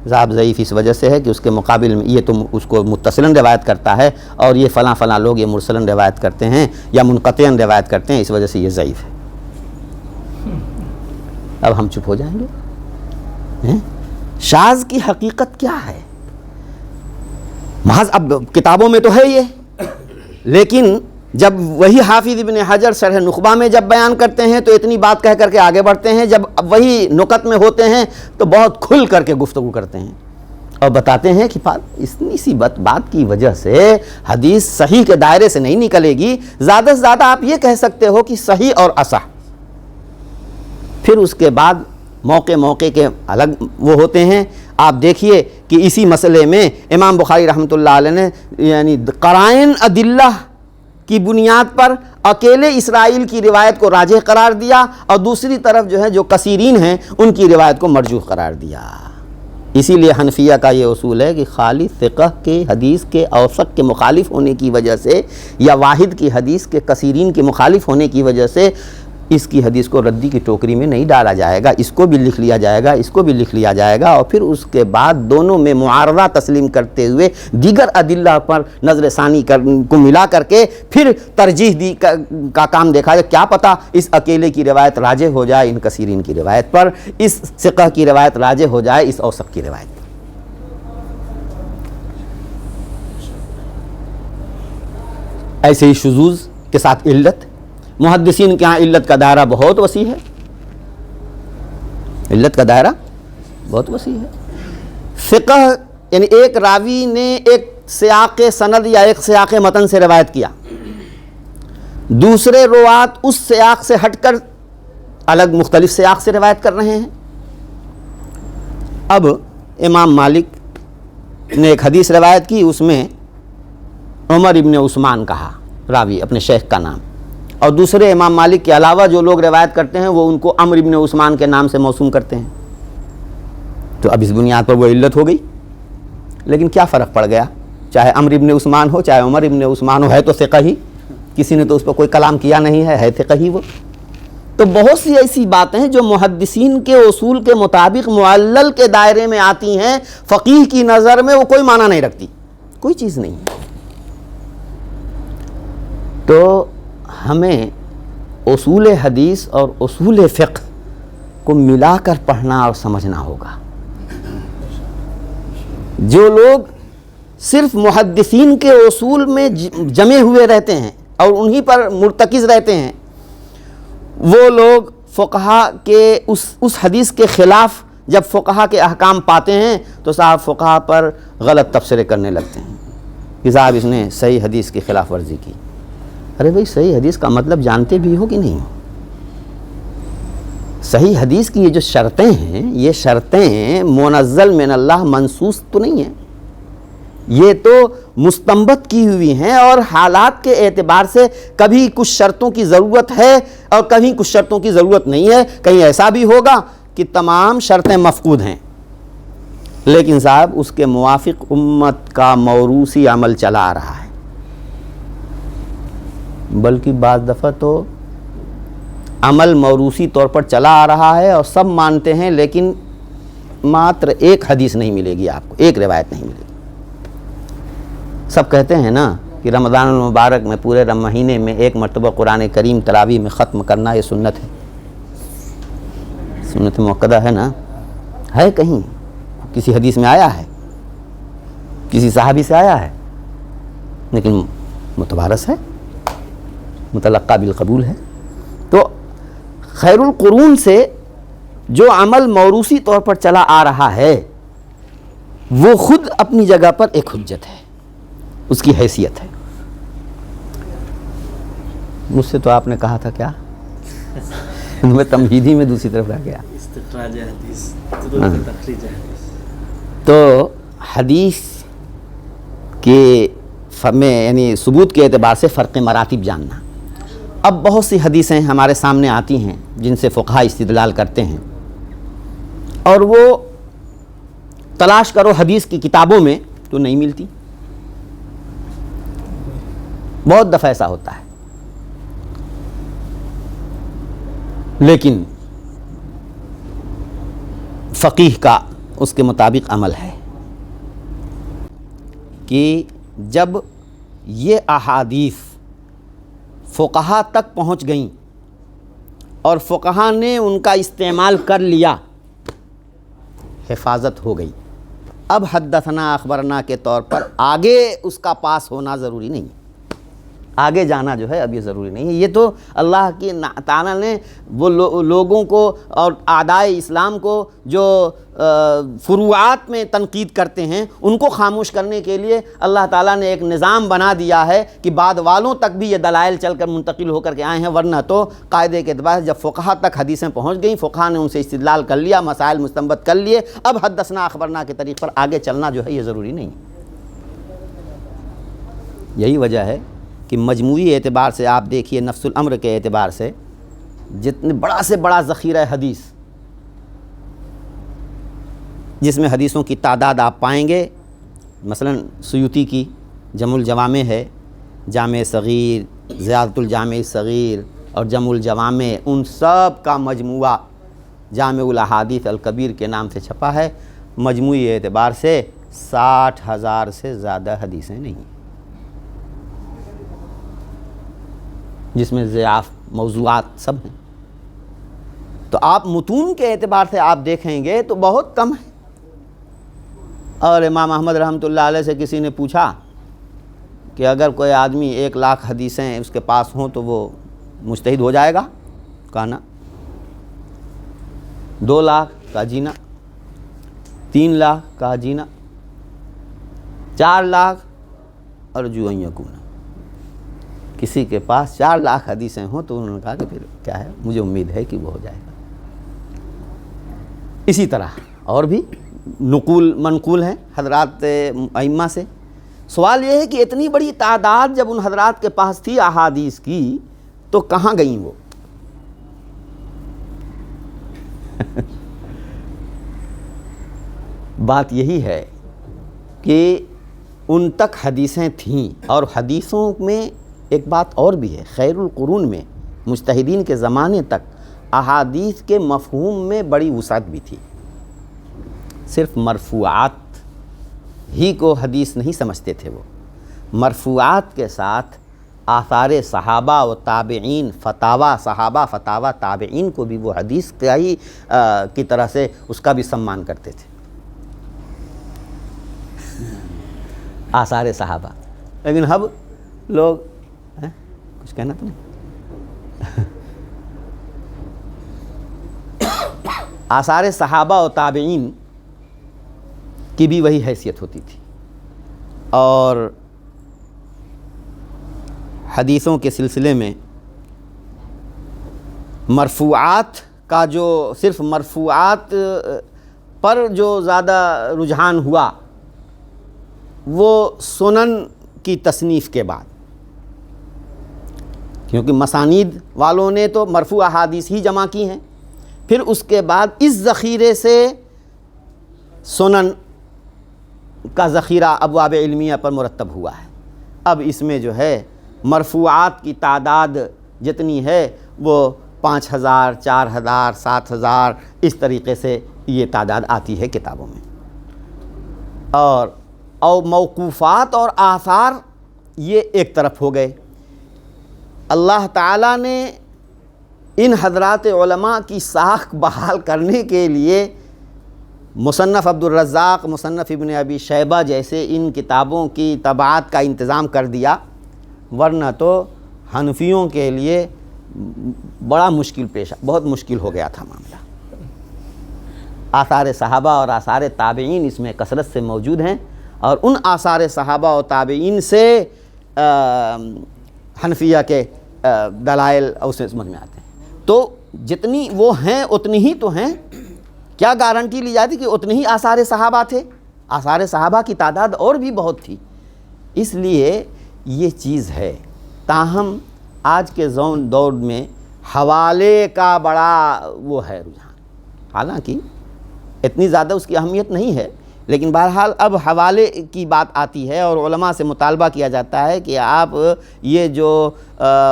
صاحب ضعیف اس وجہ سے ہے کہ اس کے مقابل میں یہ تم اس کو متصلاً روایت کرتا ہے اور یہ فلاں فلاں لوگ یہ مرسلاً روایت کرتے ہیں یا منقطعاً روایت کرتے ہیں، اس وجہ سے یہ ضعیف ہے۔ اب ہم چپ ہو جائیں گے؟ شاذ کی حقیقت کیا ہے؟ محض اب کتابوں میں تو ہے یہ، لیکن جب وہی حافظ ابن حجر شرح نخبہ میں جب بیان کرتے ہیں تو اتنی بات کہہ کر کے آگے بڑھتے ہیں، جب وہی نکت میں ہوتے ہیں تو بہت کھل کر کے گفتگو کرتے ہیں اور بتاتے ہیں کہ اتنی سی بات کی وجہ سے حدیث صحیح کے دائرے سے نہیں نکلے گی، زیادہ سے زیادہ آپ یہ کہہ سکتے ہو کہ صحیح اور اصح۔ پھر اس کے بعد موقع کے الگ وہ ہوتے ہیں۔ آپ دیکھیے کہ اسی مسئلے میں امام بخاری رحمۃ اللہ علیہ نے یعنی قرائن ادلہ کی بنیاد پر اکیلے اسرائیل کی روایت کو راجح قرار دیا اور دوسری طرف جو ہے جو کثیرین ہیں ان کی روایت کو مرجوح قرار دیا۔ اسی لیے حنفیہ کا یہ اصول ہے کہ خالی فقہ کے حدیث کے اوثق کے مخالف ہونے کی وجہ سے یا واحد کی حدیث کے کثیرین کے مخالف ہونے کی وجہ سے اس کی حدیث کو ردی کی ٹوکری میں نہیں ڈالا جائے گا، اس کو بھی لکھ لیا جائے گا، اس کو بھی لکھ لیا جائے گا، اور پھر اس کے بعد دونوں میں معارضہ تسلیم کرتے ہوئے دیگر ادلہ پر نظر ثانی کو ملا کر کے پھر ترجیح کا کام دیکھا جائے۔ کیا پتہ اس اکیلے کی روایت راجح ہو جائے ان کثیرین کی روایت پر، اس ثقہ کی روایت راجح ہو جائے اس اوثق کی روایت پر۔ ایسے ہی شذوذ کے ساتھ علت، محدثین کے ہاں علت کا دائرہ بہت وسیع ہے، علت کا دائرہ بہت وسیع ہے۔ فقہ یعنی ایک راوی نے ایک سیاق سند یا ایک سیاق متن سے روایت کیا دوسرے روات اس سیاق سے ہٹ کر الگ مختلف سیاق سے روایت کر رہے ہیں۔ اب امام مالک نے ایک حدیث روایت کی، اس میں عمر ابن عثمان کہا راوی، اپنے شیخ کا نام، اور دوسرے امام مالک کے علاوہ جو لوگ روایت کرتے ہیں وہ ان کو عمر ابن عثمان کے نام سے موسوم کرتے ہیں۔ تو اب اس بنیاد پر وہ علت ہو گئی، لیکن کیا فرق پڑ گیا؟ چاہے عمر ابن عثمان ہو چاہے عمر ابن عثمان ہو، ہے تو ثقہ ہی، کسی نے تو اس پر کوئی کلام کیا نہیں ہے ثقہ ہی وہ۔ تو بہت سی ایسی باتیں ہیں جو محدثین کے اصول کے مطابق معلل کے دائرے میں آتی ہیں، فقیہ کی نظر میں وہ کوئی معنی نہیں رکھتی، کوئی چیز نہیں ہے۔ تو ہمیں اصول حدیث اور اصول فقہ کو ملا کر پڑھنا اور سمجھنا ہوگا۔ جو لوگ صرف محدثین کے اصول میں جمے ہوئے رہتے ہیں اور انہی پر مرتکز رہتے ہیں، وہ لوگ فقہا کے اس حدیث کے خلاف جب فقہا کے احکام پاتے ہیں تو صاحب فقہا پر غلط تبصرے کرنے لگتے ہیں کہ صاحب اس نے صحیح حدیث کی خلاف ورزی کی۔ ارے بھائی، صحیح حدیث کا مطلب جانتے بھی ہو کہ نہیں ہو؟ صحیح حدیث کی یہ جو شرطیں ہیں، یہ شرطیں منزل من اللہ منصوص تو نہیں ہیں، یہ تو مستنبط کی ہوئی ہیں، اور حالات کے اعتبار سے کبھی کچھ شرطوں کی ضرورت ہے اور کبھی کچھ شرطوں کی ضرورت نہیں ہے۔ کہیں ایسا بھی ہوگا کہ تمام شرطیں مفقود ہیں، لیکن صاحب اس کے موافق امت کا موروثی عمل چلا آ رہا ہے، بلکہ بعض دفعہ تو عمل موروثی طور پر چلا آ رہا ہے اور سب مانتے ہیں، لیکن ماتر ایک حدیث نہیں ملے گی آپ کو، ایک روایت نہیں ملے گی۔ سب کہتے ہیں نا کہ رمضان المبارک میں پورے مہینے میں ایک مرتبہ قرآن کریم تراویح میں ختم کرنا یہ سنت ہے، سنت مؤکدہ ہے نا؟ ہے کہیں کسی حدیث میں آیا ہے؟ کسی صحابی سے آیا ہے؟ لیکن متوارث ہے، متلقہ بالقبول ہے۔ تو خیر القرون سے جو عمل موروثی طور پر چلا آ رہا ہے وہ خود اپنی جگہ پر ایک حجت ہے، اس کی حیثیت ہے۔ مجھ سے تو آپ نے کہا تھا کیا؟ میں تمہیدی میں دوسری طرف رہ گیا۔ استخراج حدیث، تخریج حدیث۔ تو حدیث کے میں یعنی ثبوت کے اعتبار سے فرق مراتب جاننا۔ اب بہت سی حدیثیں ہمارے سامنے آتی ہیں جن سے فقہا استدلال کرتے ہیں، اور وہ تلاش کرو حدیث کی کتابوں میں تو نہیں ملتی، بہت دفعہ ایسا ہوتا ہے۔ لیکن فقیہ کا اس کے مطابق عمل ہے کہ جب یہ احادیث فقہا تک پہنچ گئیں اور فقہا نے ان کا استعمال کر لیا، حفاظت ہو گئی، اب حدثنا اخبرنا کے طور پر آگے اس کا پاس ہونا ضروری نہیں، آگے جانا جو ہے اب یہ ضروری نہیں ہے۔ یہ تو اللہ کی تعالیٰ نے وہ لوگوں کو اور اعدائے اسلام کو جو فروعات میں تنقید کرتے ہیں ان کو خاموش کرنے کے لیے اللہ تعالیٰ نے ایک نظام بنا دیا ہے کہ بعد والوں تک بھی یہ دلائل چل کر منتقل ہو کر کے آئے ہیں، ورنہ تو قاعدے کے اعتبار سے جب فقہا تک حدیثیں پہنچ گئیں، فقہا نے ان سے استدلال کر لیا، مسائل مستنبط کر لیے، اب حدثنا اخبرنا کے طریق پر آگے چلنا جو ہے یہ ضروری نہیں۔ یہی وجہ ہے کہ مجموعی اعتبار سے آپ دیکھیے، نفس الامر کے اعتبار سے جتنے بڑا سے بڑا ذخیرہ حدیث جس میں حدیثوں کی تعداد آپ پائیں گے، مثلا سیوطی کی جمع الجوامع ہے، جامع صغیر، زیادۃ الجامع صغیر اور جمع الجوامع، ان سب کا مجموعہ جامع الاحادیث الکبیر کے نام سے چھپا ہے۔ مجموعی اعتبار سے 60,000 سے زیادہ حدیثیں نہیں، جس میں ضعاف موضوعات سب ہیں۔ تو آپ متون کے اعتبار سے آپ دیکھیں گے تو بہت کم ہے۔ اور امام احمد رحمۃ اللہ علیہ سے کسی نے پوچھا کہ اگر کوئی آدمی 1,00,000 حدیثیں اس کے پاس ہوں تو وہ مجتہد ہو جائے گا؟ کہا نا۔ 2,00,000 کا جینا، 3,00,000 کا جینا، 4,00,000 ارجو ان یکون، کسی کے پاس 4 لاکھ حدیثیں ہوں تو انہوں نے کہا کہ پھر کیا ہے، مجھے امید ہے کہ وہ ہو جائے گا۔ اسی طرح اور بھی منقول ہیں حضرات ائمہ سے۔ سوال یہ ہے کہ اتنی بڑی تعداد جب ان حضرات کے پاس تھی احادیث کی تو کہاں گئیں وہ؟ بات یہی ہے کہ ان تک حدیثیں تھیں، اور حدیثوں میں ایک بات اور بھی ہے، خیر القرون میں مجتہدین کے زمانے تک احادیث کے مفہوم میں بڑی وسعت بھی تھی۔ صرف مرفوعات ہی کو حدیث نہیں سمجھتے تھے، وہ مرفوعات کے ساتھ آثار صحابہ و تابعین، فتاوی صحابہ، فتاوی تابعین کو بھی وہ حدیث کی طرح سے اس کا بھی سمان کرتے تھے، آثار صحابہ۔ لیکن اب لوگ کچھ کہنا تو نہیں؟ آثار صحابہ و تابعین کی بھی وہی حیثیت ہوتی تھی، اور حدیثوں کے سلسلے میں مرفوعات کا جو صرف مرفوعات پر جو زیادہ رجحان ہوا وہ سنن کی تصنیف کے بعد، کیونکہ مسانید والوں نے تو مرفوع احادیث ہی جمع کی ہیں، پھر اس کے بعد اس ذخیرے سے سنن کا ذخیرہ ابواب علمیہ پر مرتب ہوا ہے۔ اب اس میں جو ہے مرفوعات کی تعداد جتنی ہے وہ 5000، 4000، 7000 اس طریقے سے یہ تعداد آتی ہے کتابوں میں، اور موقوفات اور آثار یہ ایک طرف ہو گئے۔ اللہ تعالیٰ نے ان حضرات علماء کی ساکھ بحال کرنے کے لیے مصنف عبدالرزاق، مصنف ابن ابی شیبہ جیسے ان کتابوں کی طباعت کا انتظام کر دیا، ورنہ تو حنفیوں کے لیے بڑا مشکل بہت مشکل ہو گیا تھا معاملہ۔ آثار صحابہ اور آثار تابعین اس میں کثرت سے موجود ہیں، اور ان آثار صحابہ و تابعین سے حنفیہ کے دلائل اسے سمجھ میں آتے ہیں۔ تو جتنی وہ ہیں اتنی ہی تو ہیں، کیا گارنٹی لی جاتی کہ اتنے ہی آثار صحابہ تھے؟ آثار صحابہ کی تعداد اور بھی بہت تھی، اس لیے یہ چیز ہے۔ تاہم آج کے دور میں حوالے کا بڑا وہ ہے رجحان، حالانکہ اتنی زیادہ اس کی اہمیت نہیں ہے، لیکن بہرحال اب حوالے کی بات آتی ہے اور علماء سے مطالبہ کیا جاتا ہے کہ آپ یہ جو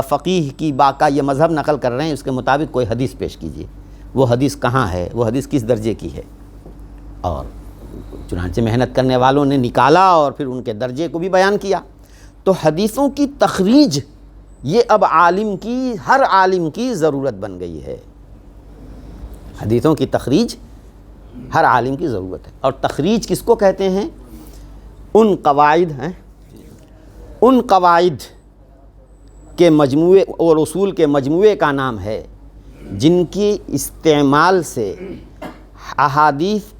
فقیہ کی کا یہ مذہب نقل کر رہے ہیں اس کے مطابق کوئی حدیث پیش کیجیے، وہ حدیث کہاں ہے، وہ حدیث کس درجے کی ہے، اور چنانچہ محنت کرنے والوں نے نکالا اور پھر ان کے درجے کو بھی بیان کیا۔ تو حدیثوں کی تخریج یہ اب ہر عالم کی ضرورت بن گئی ہے، حدیثوں کی تخریج ہر عالم کی ضرورت ہے۔ اور تخریج کس کو کہتے ہیں؟ ان قواعد کے مجموعے اور اصول کے مجموعے کا نام ہے جن کی استعمال سے احادیث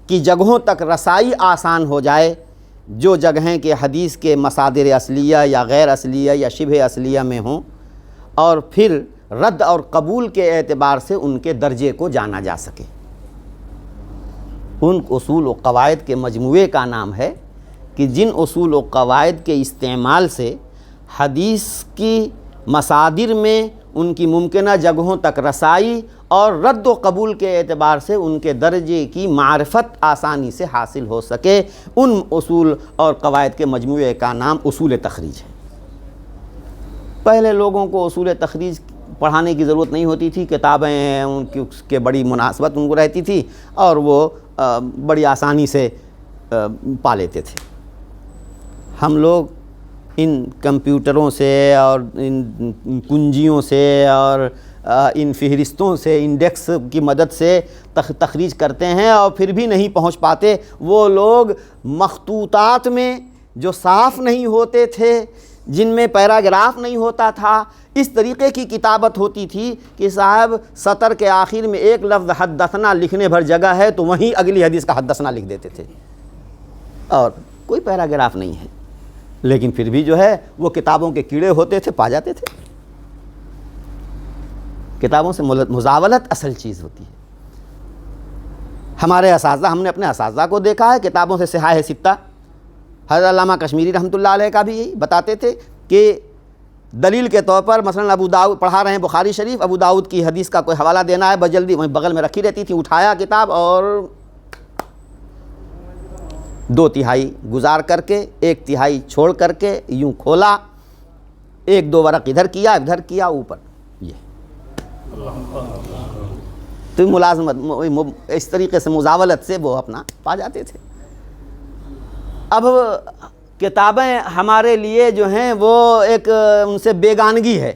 کی جگہوں تک رسائی آسان ہو جائے، جو جگہیں کہ حدیث کے مصادر اصلیہ یا غیر اصلیہ یا شبہ اصلیہ میں ہوں، اور پھر رد اور قبول کے اعتبار سے ان کے درجے کو جانا جا سکے۔ ان اصول و قواعد کے مجموعے کا نام ہے کہ جن اصول و قواعد کے استعمال سے حدیث کی مصادر میں ان کی ممکنہ جگہوں تک رسائی اور رد و قبول کے اعتبار سے ان کے درجے کی معرفت آسانی سے حاصل ہو سکے، ان اصول اور قواعد کے مجموعے کا نام اصول تخریج ہے۔ پہلے لوگوں کو اصول تخریج پڑھانے کی ضرورت نہیں ہوتی تھی، کتابیں ہیں ان کی اس کے بڑی مناسبت ان کو رہتی تھی اور وہ بڑی آسانی سے پا لیتے تھے۔ ہم لوگ ان کمپیوٹروں سے اور ان کنجیوں سے اور ان فہرستوں سے، انڈیکس کی مدد سے تخریج کرتے ہیں اور پھر بھی نہیں پہنچ پاتے۔ وہ لوگ مخطوطات میں جو صاف نہیں ہوتے تھے، جن میں پیراگراف نہیں ہوتا تھا، اس طریقے کی کتابت ہوتی تھی کہ صاحب سطر کے آخر میں ایک لفظ حدثنا لکھنے بھر جگہ ہے تو وہیں اگلی حدیث کا حدثنا لکھ دیتے تھے، اور کوئی پیراگراف نہیں ہے۔ لیکن پھر بھی جو ہے وہ کتابوں کے کیڑے ہوتے تھے، پا جاتے تھے۔ کتابوں سے مزاولت اصل چیز ہوتی ہے۔ ہمارے اساتذہ، ہم نے اپنے اساتذہ کو دیکھا ہے کتابوں سے صحاح ستہ، حضرت علامہ کشمیری رحمۃ اللہ علیہ کا بھی یہی بتاتے تھے کہ دلیل کے طور پر مثلا ابو داؤد پڑھا رہے ہیں بخاری شریف، ابو داؤد کی حدیث کا کوئی حوالہ دینا ہے، بجلدی وہیں بغل میں رکھی رہتی تھی، اٹھایا کتاب اور 2/3 گزار کر کے 1/3 چھوڑ کر کے یوں کھولا، 1-2 ورق ادھر کیا اوپر، یہ تو ملازمت اس طریقے سے مزاولت سے وہ اپنا پا جاتے تھے۔ اب کتابیں ہمارے لیے جو ہیں وہ ایک ان سے بیگانگی ہے،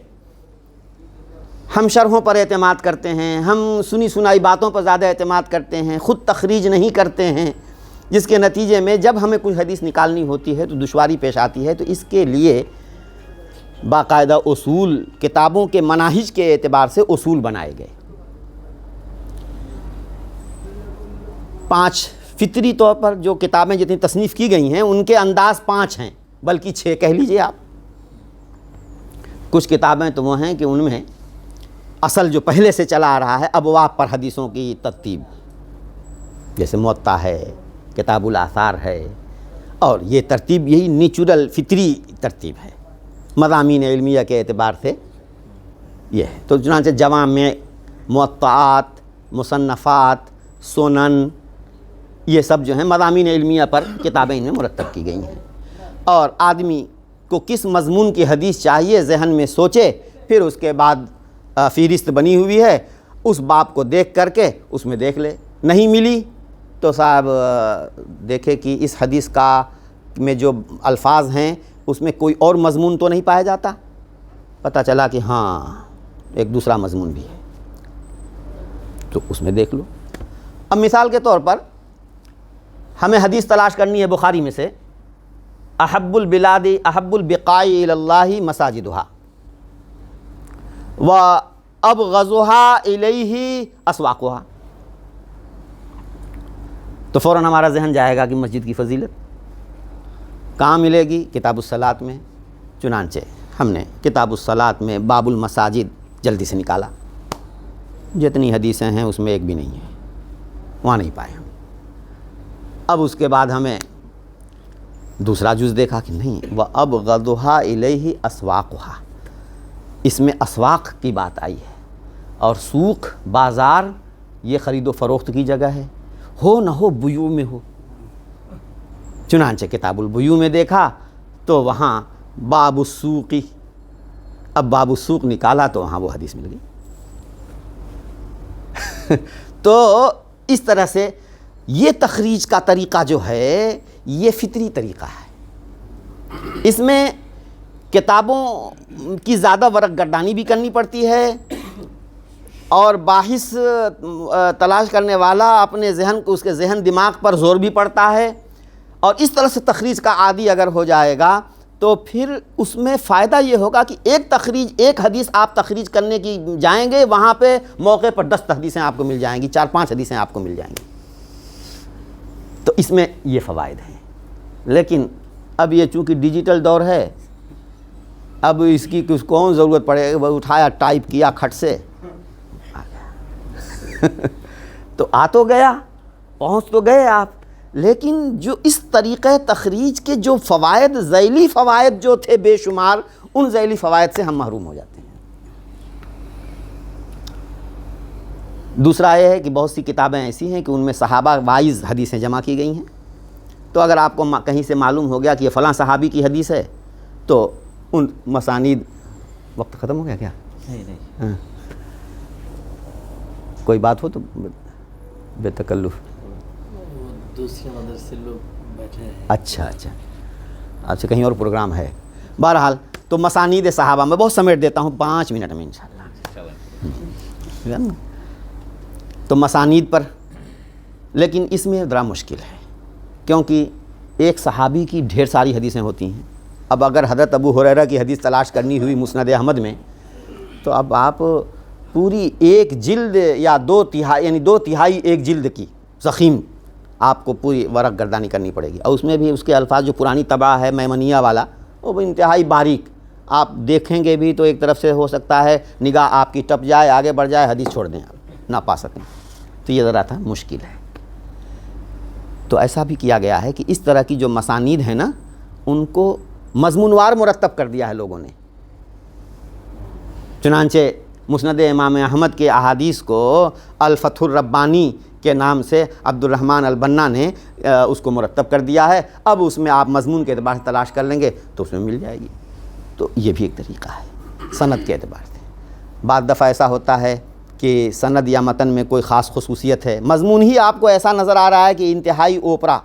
ہم شرحوں پر اعتماد کرتے ہیں، ہم سنی سنائی باتوں پر زیادہ اعتماد کرتے ہیں، خود تخریج نہیں کرتے ہیں، جس کے نتیجے میں جب ہمیں کوئی حدیث نکالنی ہوتی ہے تو دشواری پیش آتی ہے۔ تو اس کے لیے باقاعدہ اصول، کتابوں کے مناہج کے اعتبار سے اصول بنائے گئے۔ 5 فطری طور پر جو کتابیں جتنی تصنیف کی گئی ہیں ان کے انداز 5 ہیں، بلکہ 6 کہہ لیجئے آپ۔ کچھ کتابیں تو وہ ہیں کہ ان میں اصل جو پہلے سے چلا آ رہا ہے ابواب پر حدیثوں کی ترتیب، جیسے موطا ہے، کتاب الآثار ہے، اور یہ ترتیب یہی نیچرل فطری ترتیب ہے مضامین علمیہ کے اعتبار سے یہ ہے۔ تو چنانچہ جوامع، موطئات، مصنفات، سنن، یہ سب جو ہیں مضامین علمیہ پر کتابیں ان میں مرتب کی گئی ہیں، اور آدمی کو کس مضمون کی حدیث چاہیے ذہن میں سوچے، پھر اس کے بعد فہرست بنی ہوئی ہے، اس باب کو دیکھ کر کے اس میں دیکھ لے، نہیں ملی تو صاحب دیکھے کہ اس حدیث کا میں جو الفاظ ہیں اس میں کوئی اور مضمون تو نہیں پایا جاتا، پتہ چلا کہ ہاں ایک دوسرا مضمون بھی ہے تو اس میں دیکھ لو۔ اب مثال کے طور پر ہمیں حدیث تلاش کرنی ہے بخاری میں سے، احب البلاد احب البقاء الی اللہ مساجدها وابغضها الیہ اسواقها، تو فوراً ہمارا ذہن جائے گا کہ مسجد کی فضیلت کہاں ملے گی؟ کتاب الصلاۃ میں۔ چنانچہ ہم نے کتاب الصلاۃ میں باب المساجد جلدی سے نکالا، جتنی حدیثیں ہیں اس میں ایک بھی نہیں ہے، وہاں نہیں پائے ہم۔ اب اس کے بعد ہمیں دوسرا جز دیکھا کہ نہیں، وَأَبْغَضُهَا إِلَيْهِ أَسْوَاقُهَا، اس میں اسواق کی بات آئی ہے، اور سوق بازار یہ خرید و فروخت کی جگہ ہے، ہو نہ ہو بیوع میں ہو۔ چنانچہ کتاب البیوع میں دیکھا تو وہاں باب السوق، اب باب السوق نکالا تو وہاں وہ حدیث مل گئی۔ تو اس طرح سے یہ تخریج کا طریقہ جو ہے یہ فطری طریقہ ہے، اس میں کتابوں کی زیادہ ورق گردانی بھی کرنی پڑتی ہے، اور باحث تلاش کرنے والا اپنے ذہن کو، اس کے ذہن دماغ پر زور بھی پڑتا ہے، اور اس طرح سے تخریج کا عادی اگر ہو جائے گا تو پھر اس میں فائدہ یہ ہوگا کہ ایک حدیث آپ تخریج کرنے کی جائیں گے، وہاں پہ موقع پر 10 حدیثیں آپ کو مل جائیں گی، 4-5 حدیثیں آپ کو مل جائیں گی، تو اس میں یہ فوائد ہیں۔ لیکن اب یہ چونکہ ڈیجیٹل دور ہے، اب اس کی کون ضرورت پڑے، وہ اٹھایا ٹائپ کیا کھٹ سے تو آ تو گیا، پہنچ تو گئے آپ، لیکن جو اس طریقہ تخریج کے جو فوائد، ذیلی فوائد جو تھے بے شمار، ان ذیلی فوائد سے ہم محروم ہو جاتے ہیں۔ دوسرا یہ ہے کہ بہت سی کتابیں ایسی ہیں کہ ان میں صحابہ وائز حدیثیں جمع کی گئی ہیں، تو اگر آپ کو کہیں سے معلوم ہو گیا کہ یہ فلاں صحابی کی حدیث ہے تو ان مسانید، وقت ختم ہو گیا کیا؟ نہیں ہاں، کوئی بات ہو تو بے تکلف۔ وہ دوسرے مدرسے لوگ بیٹھے ہیں۔ اچھا اچھا کہیں اور پروگرام ہے۔ بہرحال تو مسانید صحابہ میں بہت سمیٹ دیتا ہوں 5 منٹ میں انشاءاللہ۔ تو مسانید پر، لیکن اس میں ذرا مشکل ہے کیونکہ ایک صحابی کی ڈھیر ساری حدیثیں ہوتی ہیں۔ اب اگر حضرت ابو ہریرہ کی حدیث تلاش کرنی ہوئی مسند احمد میں تو اب آپ پوری ایک جلد یا 2/3 یعنی 2/3 ایک جلد کی ضخیم آپ کو پوری ورق گردانی کرنی پڑے گی، اور اس میں بھی اس کے الفاظ جو پرانی طبع ہے میمنیہ والا وہ انتہائی باریک، آپ دیکھیں گے بھی تو ایک طرف سے ہو سکتا ہے نگاہ آپ کی ٹپ جائے، آگے بڑھ جائے، حدیث چھوڑ دیں، آپ نہ پا سکیں، تو یہ ذرا تھا مشکل ہے۔ تو ایسا بھی کیا گیا ہے کہ اس طرح کی جو مسانید ہیں نا، ان کو مضمونوار مرتب کر دیا ہے لوگوں نے۔ چنانچہ مسند امام احمد کے احادیث کو الفتح الربانی کے نام سے عبد الرحمن البنا نے اس کو مرتب کر دیا ہے۔ اب اس میں آپ مضمون کے اعتبار سے تلاش کر لیں گے تو اس میں مل جائے گی۔ تو یہ بھی ایک طریقہ ہے سند کے اعتبار سے۔ بعض دفعہ ایسا ہوتا ہے کہ سند یا متن میں کوئی خاص خصوصیت ہے، مضمون ہی آپ کو ایسا نظر آ رہا ہے کہ انتہائی اوپرا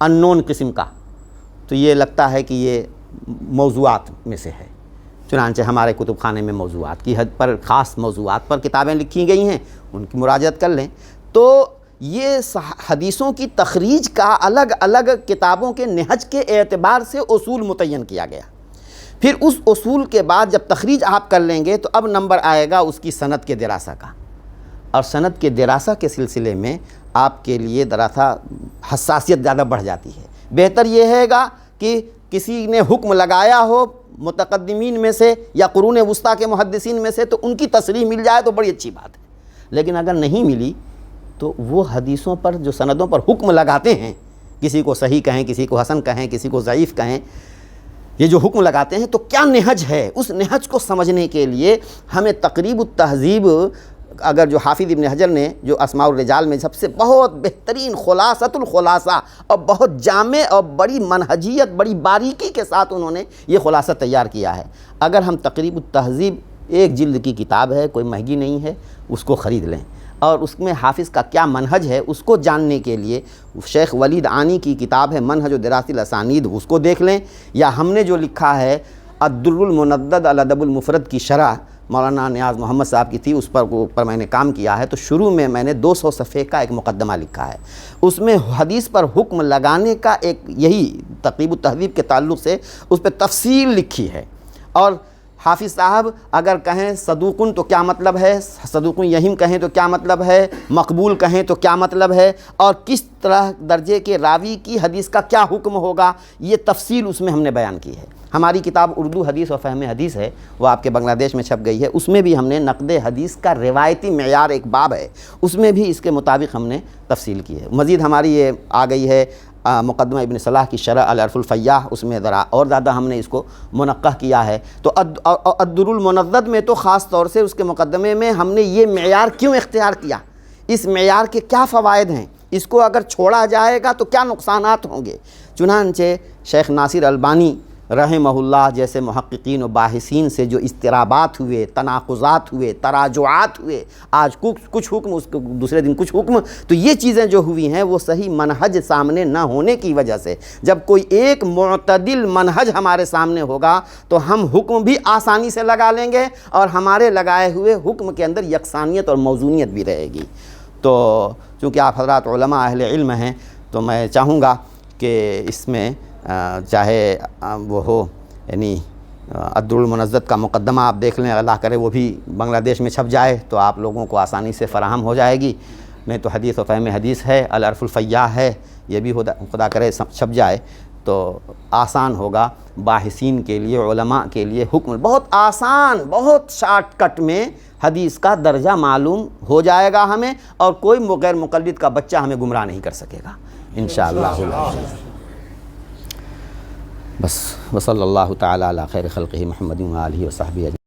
ان نون قسم کا، تو یہ لگتا ہے کہ یہ موضوعات میں سے ہے۔ چنانچہ ہمارے کتب خانے میں موضوعات کی حد پر، خاص موضوعات پر کتابیں لکھی گئی ہیں، ان کی مراجعت کر لیں۔ تو یہ حدیثوں کی تخریج کا الگ الگ کتابوں کے نہج کے اعتبار سے اصول متعین کیا گیا۔ پھر اس اصول کے بعد جب تخریج آپ کر لیں گے تو اب نمبر آئے گا اس کی سند کے دراسہ کا، اور سند کے دراسہ کے سلسلے میں آپ کے لیے دراسہ حساسیت زیادہ بڑھ جاتی ہے۔ بہتر یہ ہے گا کہ کسی نے حکم لگایا ہو متقدمین میں سے یا قرون وسطیٰ کے محدثین میں سے تو ان کی تصریح مل جائے تو بڑی اچھی بات ہے، لیکن اگر نہیں ملی تو وہ حدیثوں پر جو سندوں پر حکم لگاتے ہیں، کسی کو صحیح کہیں، کسی کو حسن کہیں، کسی کو ضعیف کہیں، یہ جو حکم لگاتے ہیں تو کیا نہج ہے، اس نہج کو سمجھنے کے لیے ہمیں تقریب التہذیب، اگر جو حافظ ابن حجر نے جو اسماء الرجال میں سب سے بہت بہترین خلاصۃ الخلاصہ اور بہت جامع اور بڑی منہجیت، بڑی باریکی کے ساتھ انہوں نے یہ خلاصہ تیار کیا ہے، اگر ہم تقریب التہذیب، ایک جلد کی کتاب ہے، کوئی مہنگی نہیں ہے، اس کو خرید لیں اور اس میں حافظ کا کیا منہج ہے اس کو جاننے کے لیے شیخ ولید عانی کی کتاب ہے منہج و دراسۃ الاسانید، اس کو دیکھ لیں، یا ہم نے جو لکھا ہے الدر المندد الادب المفرد کی شرح مولانا نیاز محمد صاحب کی تھی، اس پر میں نے کام کیا ہے، تو شروع میں نے 200 صفحے کا ایک مقدمہ لکھا ہے، اس میں حدیث پر حکم لگانے کا ایک یہی تقریب التہذیب کے تعلق سے اس پہ تفصیل لکھی ہے۔ اور حافظ صاحب اگر کہیں صدوقن تو کیا مطلب ہے، صدوقن یہیم کہیں تو کیا مطلب ہے، مقبول کہیں تو کیا مطلب ہے، اور کس طرح درجے کے راوی کی حدیث کا کیا حکم ہوگا، یہ تفصیل اس میں ہم نے بیان کی ہے۔ ہماری کتاب اردو حدیث و فہم حدیث ہے، وہ آپ کے بنگلہ دیش میں چھپ گئی ہے، اس میں بھی ہم نے نقد حدیث کا روایتی معیار ایک باب ہے، اس میں بھی اس کے مطابق ہم نے تفصیل کی ہے۔ مزید ہماری یہ آ گئی ہے مقدمہ ابن صلاح کی شرح العرف الفیاح، اس میں ذرا اور زیادہ ہم نے اس کو منقح کیا ہے۔ تو الدر المندد میں تو خاص طور سے اس کے مقدمے میں ہم نے یہ معیار کیوں اختیار کیا، اس معیار کے کیا فوائد ہیں، اس کو اگر چھوڑا جائے گا تو کیا نقصانات ہوں گے۔ چنانچہ شیخ ناصر البانی رحمہ اللہ جیسے محققین و باحثین سے جو اضطرابات ہوئے، تناقضات ہوئے، تراجعات ہوئے، آج کچھ حکم، اس کو دوسرے دن کچھ حکم، تو یہ چیزیں جو ہوئی ہیں وہ صحیح منہج سامنے نہ ہونے کی وجہ سے، جب کوئی ایک معتدل منہج ہمارے سامنے ہوگا تو ہم حکم بھی آسانی سے لگا لیں گے اور ہمارے لگائے ہوئے حکم کے اندر یکسانیت اور موزونیت بھی رہے گی۔ تو چونکہ آپ حضرات علماء اہل علم ہیں تو میں چاہوں گا کہ اس میں چاہے وہ ہو، یعنی الدر المندد کا مقدمہ آپ دیکھ لیں، اللہ کرے وہ بھی بنگلہ دیش میں چھپ جائے تو آپ لوگوں کو آسانی سے فراہم ہو جائے گی، نہیں تو حدیث و فہم حدیث ہے، العرف الفیاح ہے، یہ بھی خدا کرے چھپ جائے تو آسان ہوگا باحثین کے لیے، علماء کے لیے حکم بہت آسان، بہت شارٹ کٹ میں حدیث کا درجہ معلوم ہو جائے گا ہمیں، اور کوئی غیر مقلد کا بچہ ہمیں گمراہ نہیں کر سکے گا انشاءاللہ۔ بس وصلی اللہ تعالی علی خیر خلقہ محمد و آلہ و صحبہ اجمعین۔